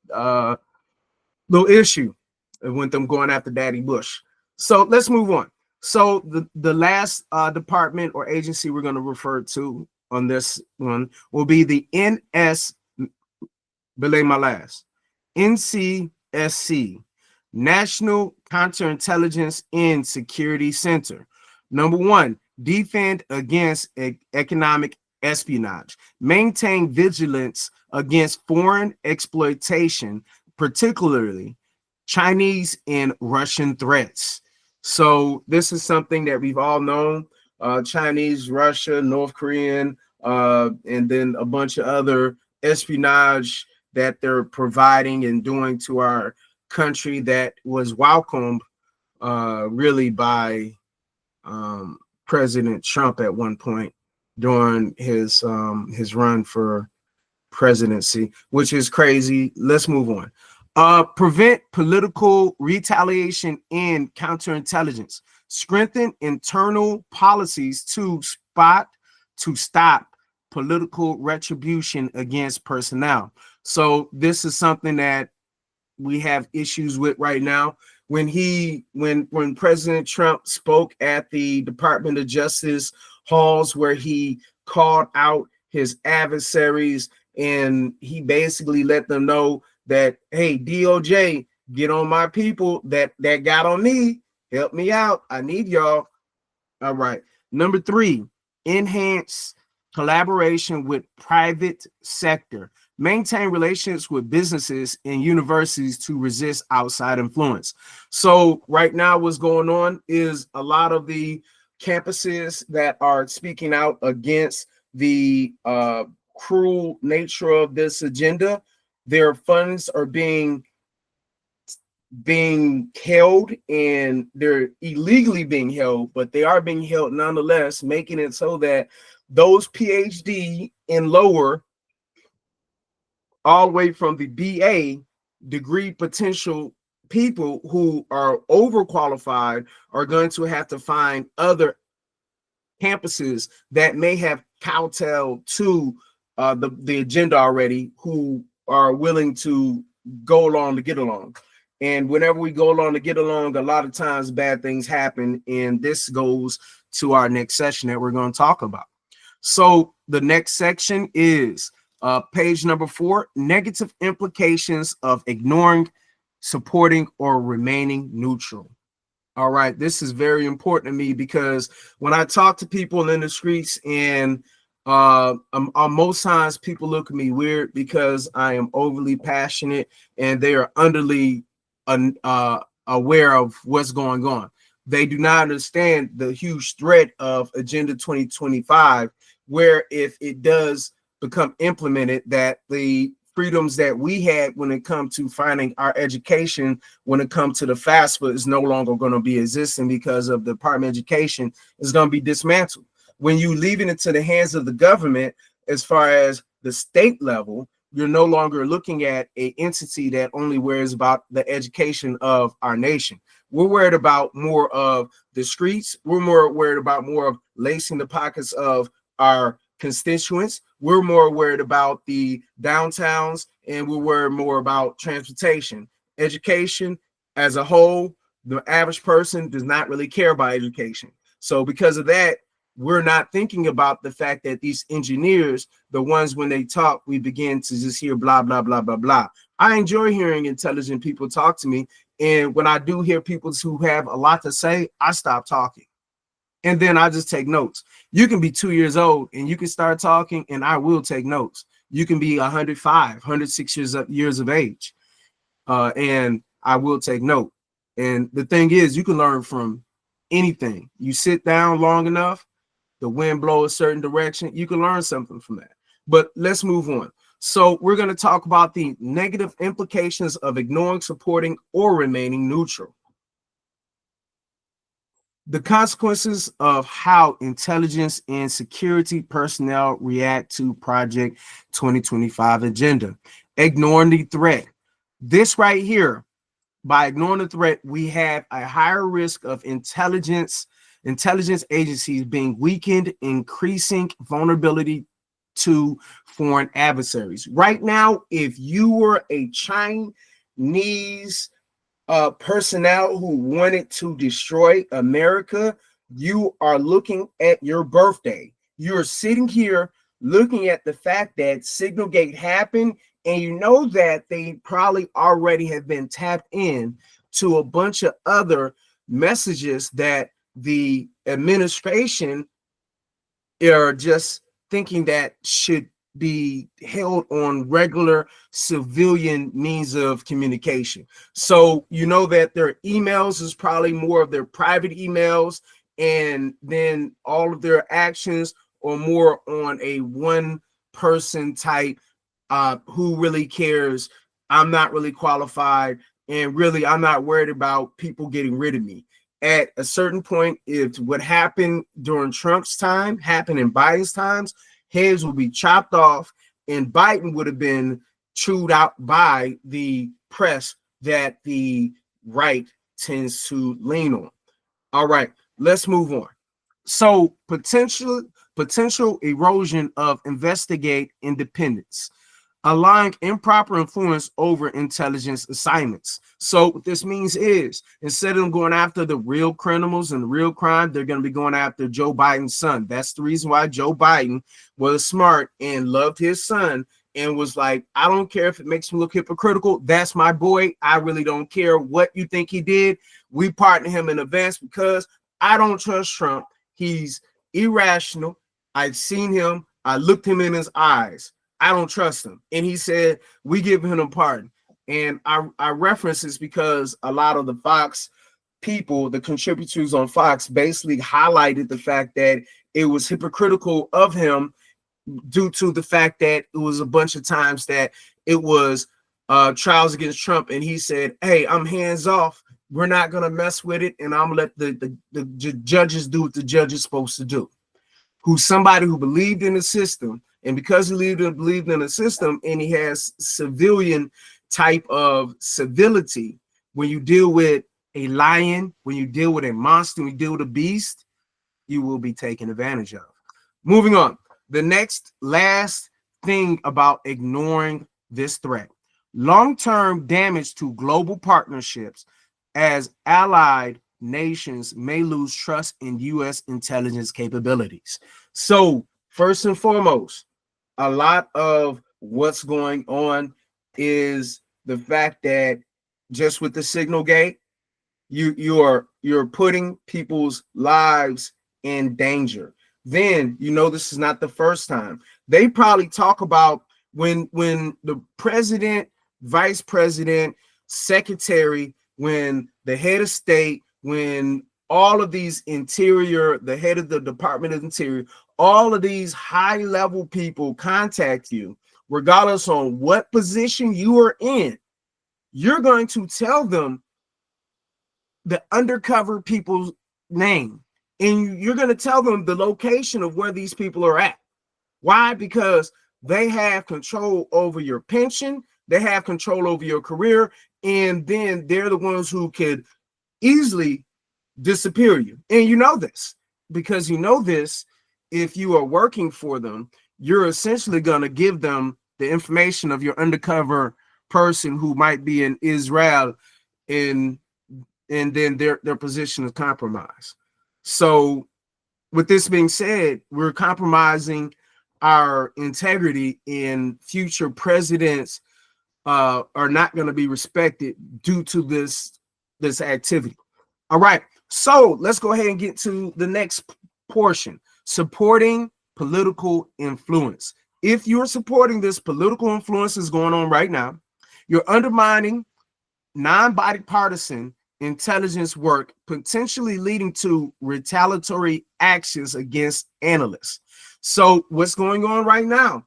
S2: issue with them going after Daddy Bush. So let's move on. So the last department or agency we're going to refer to on this one will be the NCSC, National Counterintelligence and Security Center. Number one, defend against economic espionage, maintain vigilance against foreign exploitation, particularly Chinese and Russian threats. So this is something that we've all known, Chinese, Russia, North Korean, and then a bunch of other espionage that they're providing and doing to our country that was welcomed really by President Trump at one point during his run for presidency, which is crazy. Let's move on. Prevent political retaliation and counterintelligence. Strengthen internal policies to stop political retribution against personnel. So this is something that we have issues with right now. When President Trump spoke at the Department of Justice halls, where he called out his adversaries, and he basically let them know that, hey, DOJ, get on my people that got on me. Help me out. I need y'all. All right. Number 3, enhance collaboration with private sector. Maintain relationships with businesses and universities to resist outside influence. So right now what's going on is a lot of the campuses that are speaking out against the cruel nature of this agenda, their funds are being held, and they're illegally being held, but they are being held nonetheless, making it so that those PhD and lower, all the way from the BA degree potential people who are overqualified, are going to have to find other campuses that may have kowtowed to the agenda already, who are willing to go along to get along. And whenever we go along to get along, a lot of times bad things happen. And this goes to our next session that we're going to talk about. So the next section is page number 4, negative implications of ignoring, supporting, or remaining neutral. All right, this is very important to me, because when I talk to people in the streets, and most times people look at me weird because I am overly passionate, and they are underly aware of what's going on. They do not understand the huge threat of Agenda 2025, where if it does become implemented, that the freedoms that we had when it comes to finding our education, when it comes to the FAFSA, is no longer going to be existing, because of the Department of Education is going to be dismantled. When you leaving it to the hands of the government, as far as the state level, you're no longer looking at an entity that only worries about the education of our nation. We're worried about more of the streets. We're more worried about more of lacing the pockets of our constituents. We're more worried about the downtowns, and we're worried more about transportation. Education as a whole, the average person does not really care about education. So because of that, we're not thinking about the fact that these engineers, the ones, when they talk, we begin to just hear blah, blah, blah, blah, blah. I enjoy hearing intelligent people talk to me. And when I do hear people who have a lot to say, I stop talking. And then I just take notes. You can be 2 years old and you can start talking, and I will take notes. You can be 105, 106 years of age, and I will take note. And the thing is, you can learn from anything. You sit down long enough, the wind blows a certain direction, you can learn something from that. But let's move on. So we're going to talk about the negative implications of ignoring, supporting, or remaining neutral. The consequences of how intelligence and security personnel react to Project 2025 agenda. Ignoring the threat. This right here, by ignoring the threat, we have a higher risk of intelligence agencies being weakened, increasing vulnerability to foreign adversaries. Right now, if you were a Chinese personnel who wanted to destroy America, you are looking at your birthday. You're sitting here looking at the fact that Signalgate happened, and you know that they probably already have been tapped in to a bunch of other messages that the administration are just thinking that should be held on regular civilian means of communication. So you know that their emails is probably more of their private emails, and then all of their actions are more on a one person type, who really cares, I'm not really qualified, And really, I'm not worried about people getting rid of me. At a certain point, if what happened during Trump's time happened in Biden's times, heads will be chopped off, and Biden would have been chewed out by the press that the right tends to lean on. All right, let's move on. So potential erosion of investigate independence, allowing improper influence over intelligence assignments. So what this means is, instead of them going after the real criminals and the real crime, they're going to be going after Joe Biden's son. That's the reason why Joe Biden was smart and loved his son and was like, I don't care if it makes me look hypocritical. That's my boy. I really don't care what you think he did. We partner him in advance because I don't trust Trump. He's irrational. I've seen him. I looked him in his eyes. I don't trust him. And he said, we give him a pardon. And I reference this because a lot of the Fox people, the contributors on Fox, basically highlighted the fact that it was hypocritical of him due to the fact that it was a bunch of times that it was trials against Trump. And he said, hey, I'm hands off. We're not going to mess with it. And I'm going to let the judges do what the judge is supposed to do. Who's somebody who believed in the system. And because he believed in the system and he has civilian type of civility, when you deal with a lion, when you deal with a monster, when you deal with a beast, you will be taken advantage of. Moving on. The last thing about ignoring this threat. Long-term damage to global partnerships as allied nations may lose trust in U.S. intelligence capabilities. So first and foremost, a lot of what's going on is the fact that just with the signal gate, you're putting people's lives in danger. Then this is not the first time. They probably talk about when the president, vice president, secretary, when the head of state, when all of these the head of the Department of Interior, all of these high-level people contact you, regardless on what position you are in, you're going to tell them the undercover people's name. And you're going to tell them the location of where these people are at. Why? Because they have control over your pension. They have control over your career. And then they're the ones who could easily disappear you. And you know this because if you are working for them, you're essentially going to give them the information of your undercover person who might be in Israel, and then their position is compromised. So with this being said, we're compromising our integrity, and future presidents are not going to be respected due to this activity. All right, so let's go ahead and get to the next portion: supporting political influence. If you're supporting this political influence that's going on right now, you're undermining non-bipartisan intelligence work, potentially leading to retaliatory actions against analysts. So what's going on right now?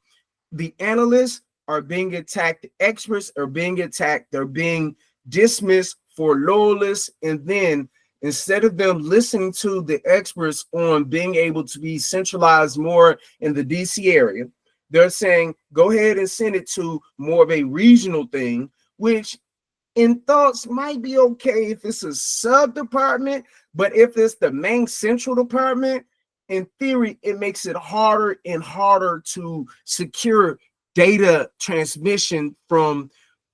S2: The analysts are being attacked. The experts are being attacked. They're being dismissed for lawless. And then instead of them listening to the experts on being able to be centralized more in the DC area, they're saying, go ahead and send it to more of a regional thing, which in thoughts might be okay if it's a sub department, but if it's the main central department, in theory, it makes it harder and harder to secure data transmission from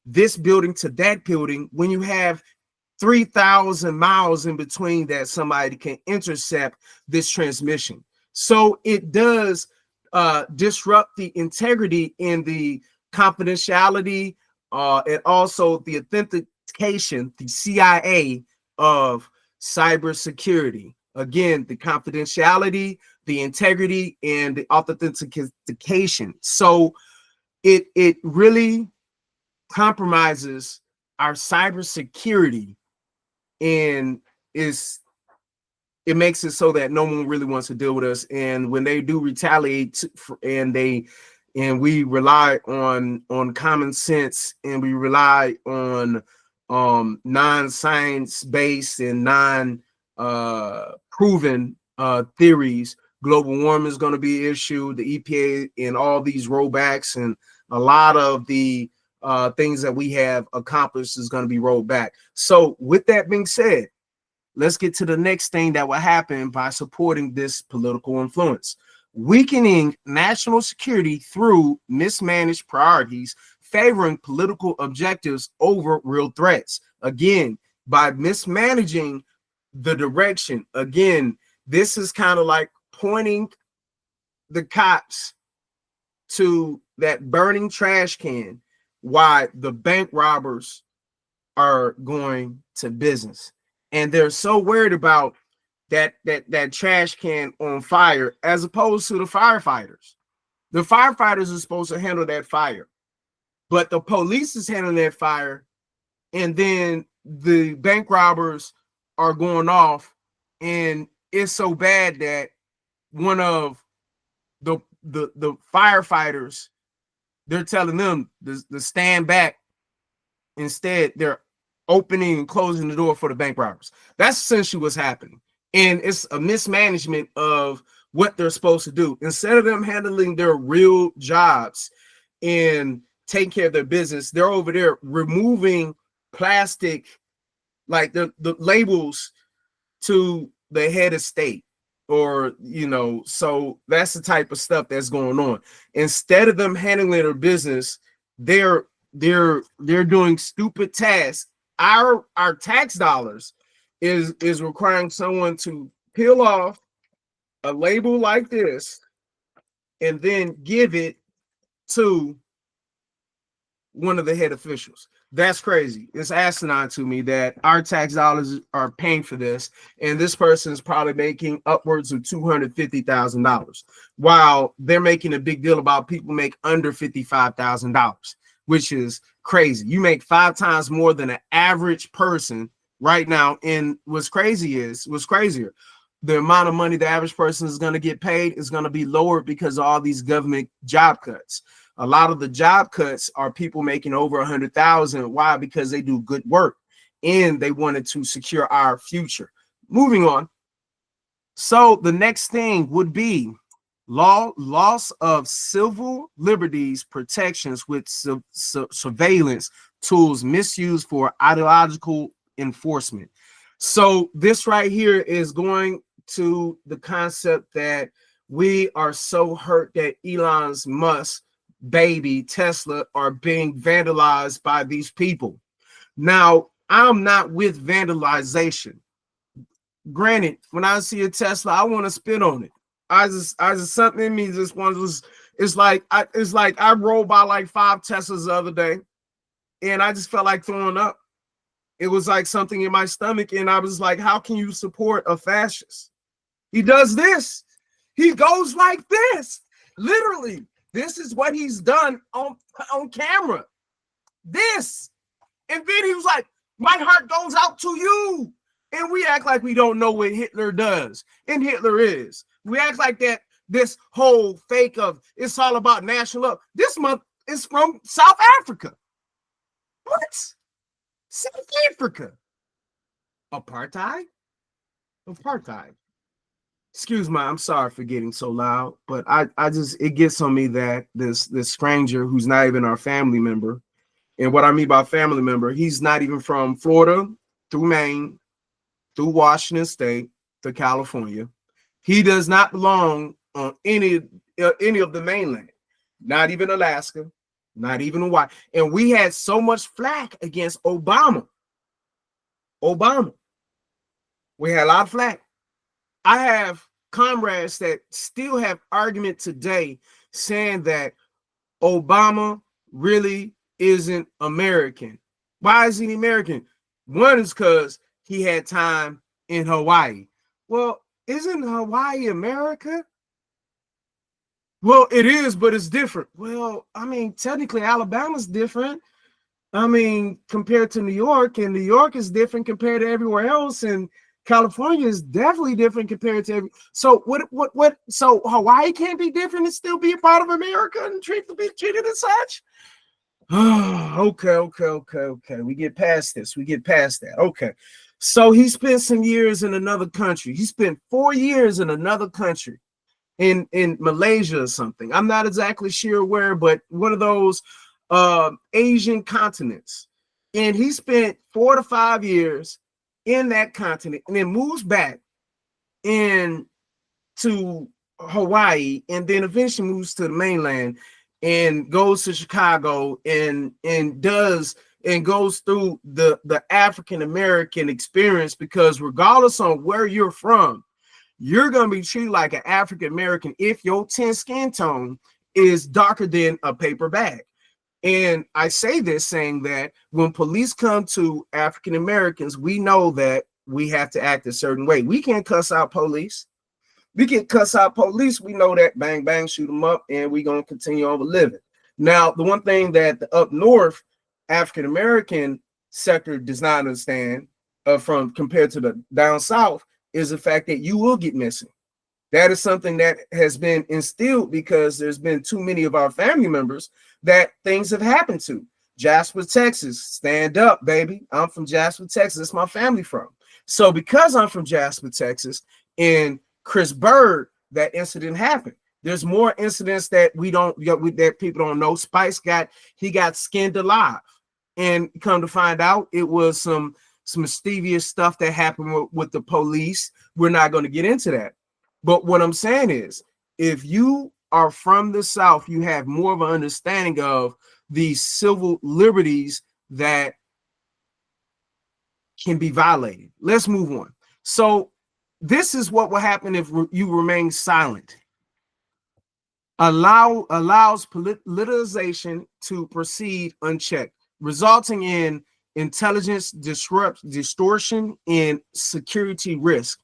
S2: this building to that building when you have 3,000 miles in between that somebody can intercept this transmission. So it does disrupt the integrity and the confidentiality and also the authentication, the CIA of cybersecurity. Again, the confidentiality, the integrity, and the authentication. So it really compromises our cybersecurity, and it makes it so that no one really wants to deal with us. And when they do retaliate, and we rely on common sense, and we rely on non-science based and proven theories. Global warming is going to be issued. The EPA and all these rollbacks and a lot of the things that we have accomplished is going to be rolled back. So with that being said, let's get to the next thing that will happen by supporting this political influence. Weakening national security through mismanaged priorities, favoring political objectives over real threats. Again, by mismanaging the direction. Again, this is kind of like pointing the cops to that burning trash can while the bank robbers are going to business. And they're so worried about that trash can on fire as opposed to the firefighters. The firefighters are supposed to handle that fire, but the police is handling that fire, and then the bank robbers are going off, and it's so bad that one of the firefighters, they're telling them to stand back. Instead, they're opening and closing the door for the bank robbers. That's essentially what's happening. And it's a mismanagement of what they're supposed to do. Instead of them handling their real jobs and taking care of their business, they're over there removing plastic, like the labels to the head of state, or, you know, so that's the type of stuff that's going on. Instead of them handling their business, they're doing stupid tasks. Our tax dollars is requiring someone to peel off a label like this and then give it to one of the head officials. That's crazy. It's asinine to me that our tax dollars are paying for this, and this person is probably making upwards of $250,000, while they're making a big deal about people make under $55,000, which is crazy. You make 5 times more than an average person right now. And what's crazier, the amount of money the average person is going to get paid is going to be lower because of all these government job cuts. A lot of the job cuts are people making over 100,000. Why? Because they do good work and they wanted to secure our future. Moving on. So the next thing would be loss of civil liberties protections with surveillance tools misused for ideological enforcement. So this right here is going to the concept that we are so hurt that Elon Musk baby Tesla are being vandalized by these people. Now, I'm not with vandalization. Granted, when I see a Tesla, I want to spit on it. I just something in me just wants. It's like I rolled by like 5 Teslas the other day, and I just felt like throwing up. It was like something in my stomach, and I was like, how can you support a fascist? He does this. He goes like this. Literally, this is what he's done on camera. This. And then he was like, my heart goes out to you. And we act like we don't know what Hitler does. And Hitler is. We act like that this whole fake of it's all about national love. This month is from South Africa. What? South Africa. Apartheid? Apartheid. Excuse me, I'm sorry for getting so loud, but I just, it gets on me that this stranger who's not even our family member, and what I mean by family member, he's not even from Florida through Maine, through Washington State to California. He does not belong on any of the mainland, not even Alaska, not even Hawaii. And we had so much flack against Obama. We had a lot of flack. I have comrades that still have argument today saying that Obama really isn't American. Why isn't he American? One is because he had time in Hawaii. Well, isn't Hawaii America? Well, it is, but it's different. Well, I mean, technically Alabama's different. I mean, compared to New York, and New York is different compared to everywhere else, and California is definitely different compared to so what so Hawaii can't be different and still be a part of America and be treated as such? Okay. We get past this. We get past that. Okay. So he spent some years in another country. He spent 4 years in another country, in Malaysia or something. I'm not exactly sure where, but one of those Asian continents. And he spent 4 to 5 years in that continent and then moves back in to Hawaii and then eventually moves to the mainland and goes to Chicago and goes through the African American experience, because regardless on where you're from, you're going to be treated like an African American if your skin tone is darker than a paper bag. And I say this saying that when police come to African Americans, we know that we have to act a certain way. We can't cuss out police. We can cuss out police. We know that, bang, bang, shoot them up, and we're going to continue on with living. Now, the one thing that the up north African American sector does not understand from compared to the down south is the fact that you will get missing. That is something that has been instilled because there's been too many of our family members that things have happened to. Jasper, Texas, stand up, baby. I'm from Jasper, Texas. That's my family from. So because I'm from Jasper, Texas, and Chris Bird, that incident happened. There's more incidents that that people don't know. Spice got skinned alive, and come to find out, it was some mischievous stuff that happened with the police. We're not going to get into that. But what I'm saying is, if you are from the South, you have more of an understanding of these civil liberties that can be violated. Let's move on. So this is what will happen if you remain silent. Allows politicization to proceed unchecked, resulting in intelligence distortion and security risk.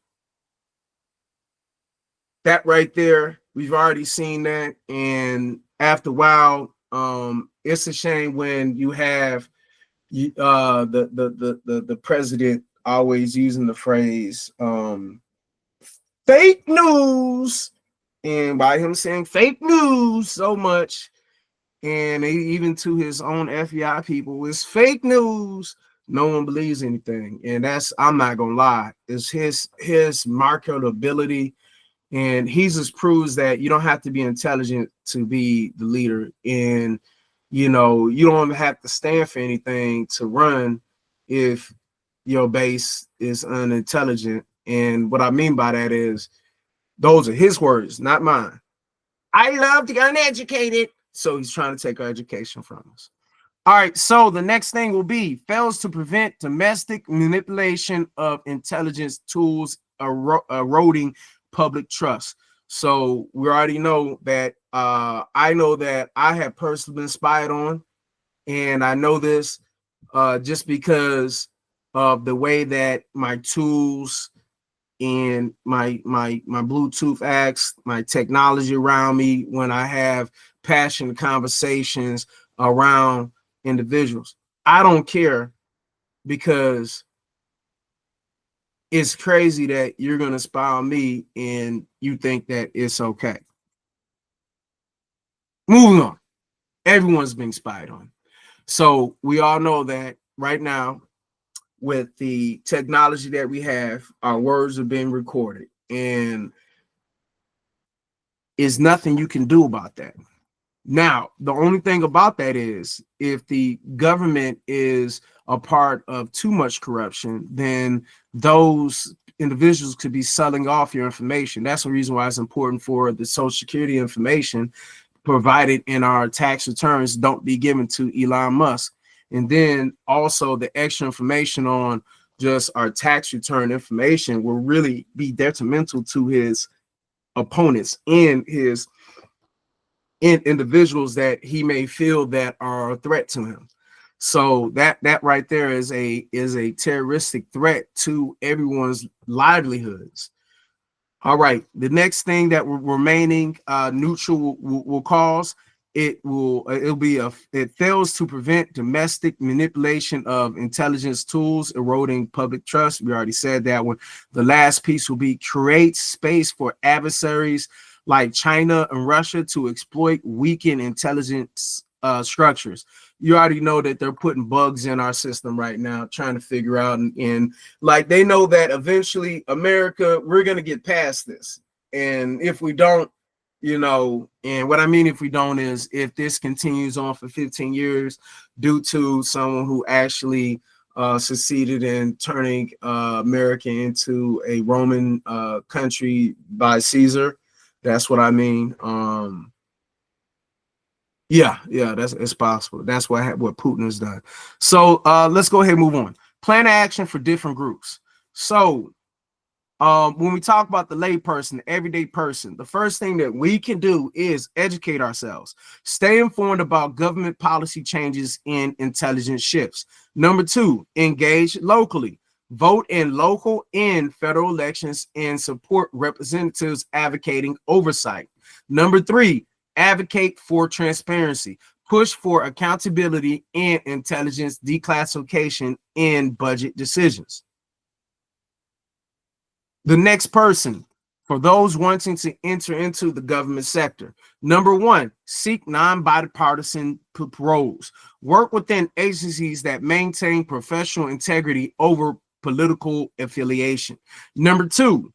S2: That right there, we've already seen that. And after a while, it's a shame when you have the president always using the phrase fake news, and by him saying fake news so much, and even to his own FBI people, it's fake news. No one believes anything, and that's, I'm not gonna lie, it's his marketability. And he just proves that you don't have to be intelligent to be the leader. And, you don't have to stand for anything to run if your base is unintelligent. And what I mean by that is, those are his words, not mine. I love the uneducated. So he's trying to take our education from us. All right. So the next thing will be fails to prevent domestic manipulation of intelligence tools eroding public trust. So we already know that I know that I have personally been spied on, and I know this just because of the way that my tools and my Bluetooth acts, my technology around me when I have passionate conversations around individuals. I don't care, because it's crazy that you're going to spy on me and you think that it's okay. Moving on. Everyone's being spied on. So we all know that right now, with the technology that we have, our words are being recorded, and there's nothing you can do about that. Now, the only thing about that is, if the government is a part of too much corruption, then those individuals could be selling off your information. That's the reason why it's important for the Social Security information provided in our tax returns don't be given to Elon Musk. And then also the extra information on just our tax return information will really be detrimental to his opponents and his individuals that he may feel that are a threat to him. So that right there is a terroristic threat to everyone's livelihoods. All right, the next thing that remaining neutral will cause, it fails to prevent domestic manipulation of intelligence tools eroding public trust. We already said that one. The last piece will be create space for adversaries like China and Russia to exploit weakened intelligence structures. you already know that they're putting bugs in our system right now, trying to figure out, and like they know that eventually America, we're going to get past this. And if we don't, you know, and what I mean if we don't is if this continues on for 15 years due to someone who actually succeeded in turning America into a Roman country by Caesar. That's what I mean. Yeah, that's it's possible. That's what Putin has done. So let's go ahead and move on. Plan of action for different groups. So when we talk about the lay person, the everyday person, the first thing that we can do is educate ourselves, stay informed about government policy changes and intelligence shifts. Number two, engage locally, vote in local and federal elections and support representatives advocating oversight. Number three, advocate for transparency, push for accountability and intelligence declassification in budget decisions. The next person, for those wanting to enter into the government sector. Number one, seek non-bipartisan roles. Work within agencies that maintain professional integrity over political affiliation. Number two,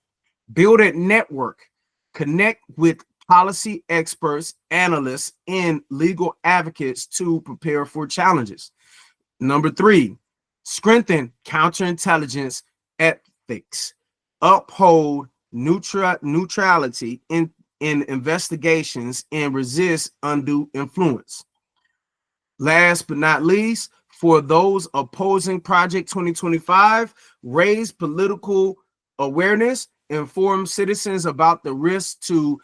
S2: build a network. Connect with policy experts, analysts, and legal advocates to prepare for challenges. Number three, strengthen counterintelligence ethics. Uphold neutrality in investigations and resist undue influence. Last but not least, for those opposing Project 2025, raise political awareness, inform citizens about the risks to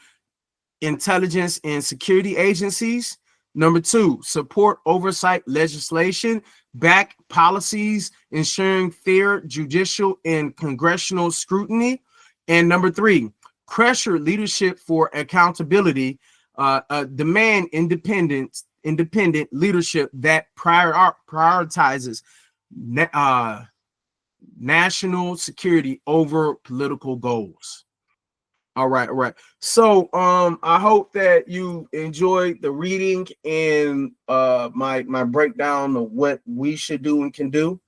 S2: intelligence and security agencies. Number two, support oversight legislation, back policies ensuring fair judicial and congressional scrutiny. And number three, pressure leadership for accountability, demand independent leadership that prioritizes national security over political goals. All right. So I hope that you enjoyed the reading and my breakdown of what we should do and can do.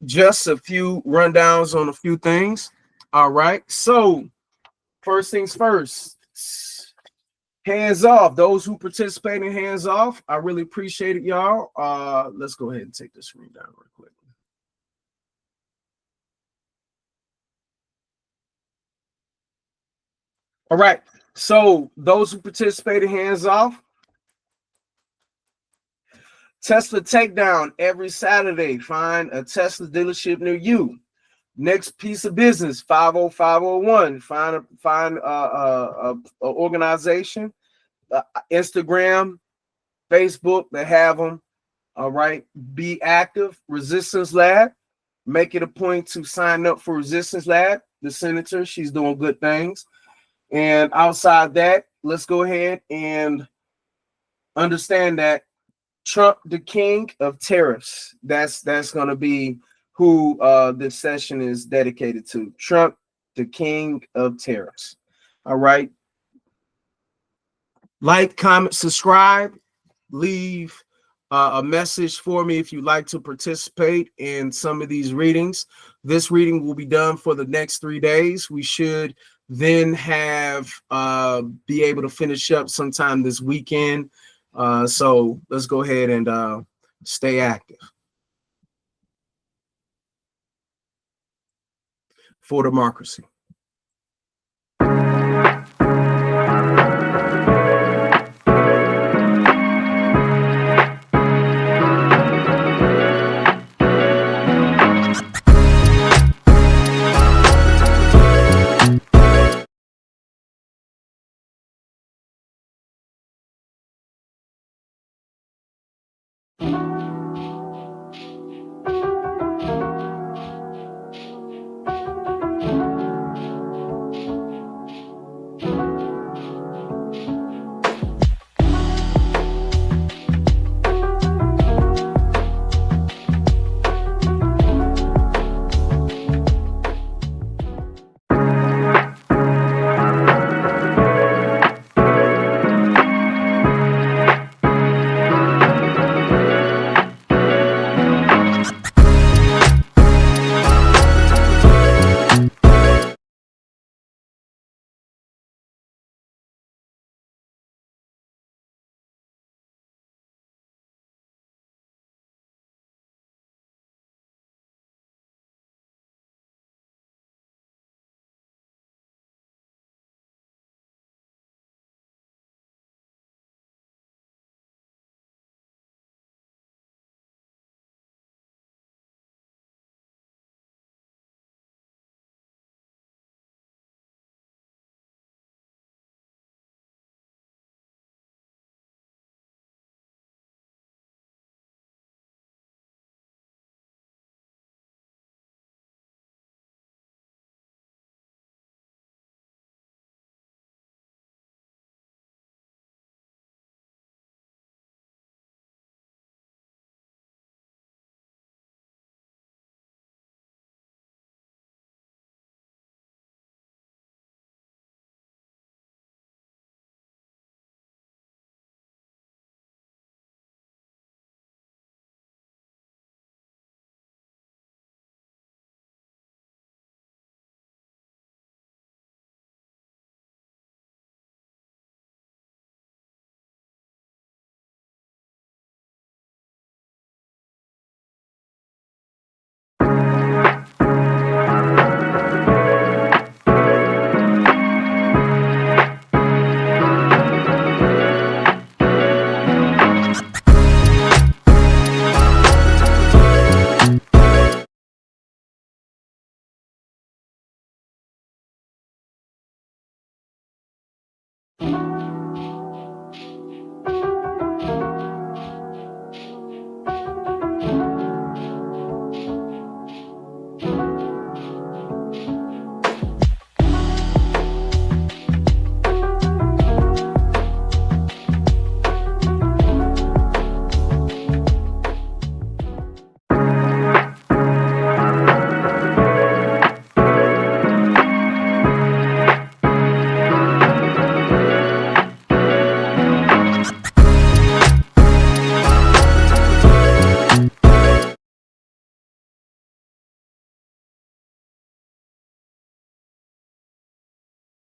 S2: Just a few rundowns on a few things. All right. So first things first, hands off. Those who participate in hands off, I really appreciate it, y'all. Let's go ahead and take this screen down real quick. All right, so those who participated, hands off. Tesla takedown every Saturday. Find a Tesla dealership near you. Next piece of business, 50501. Find a organization, Instagram, Facebook, they have them. All right, be active. Resistance Lab. Make it a point to sign up for Resistance Lab. The senator, she's doing good things. And outside that, let's go ahead and understand that Trump, the king of tariffs, that's going to be who this session is dedicated to. Trump, the king of tariffs. All right. Like, comment, subscribe, leave a message for me if you'd like to participate in some of these readings. This reading will be done for the next 3 days. We should then have be able to finish up sometime this weekend. So let's go ahead and stay active for democracy.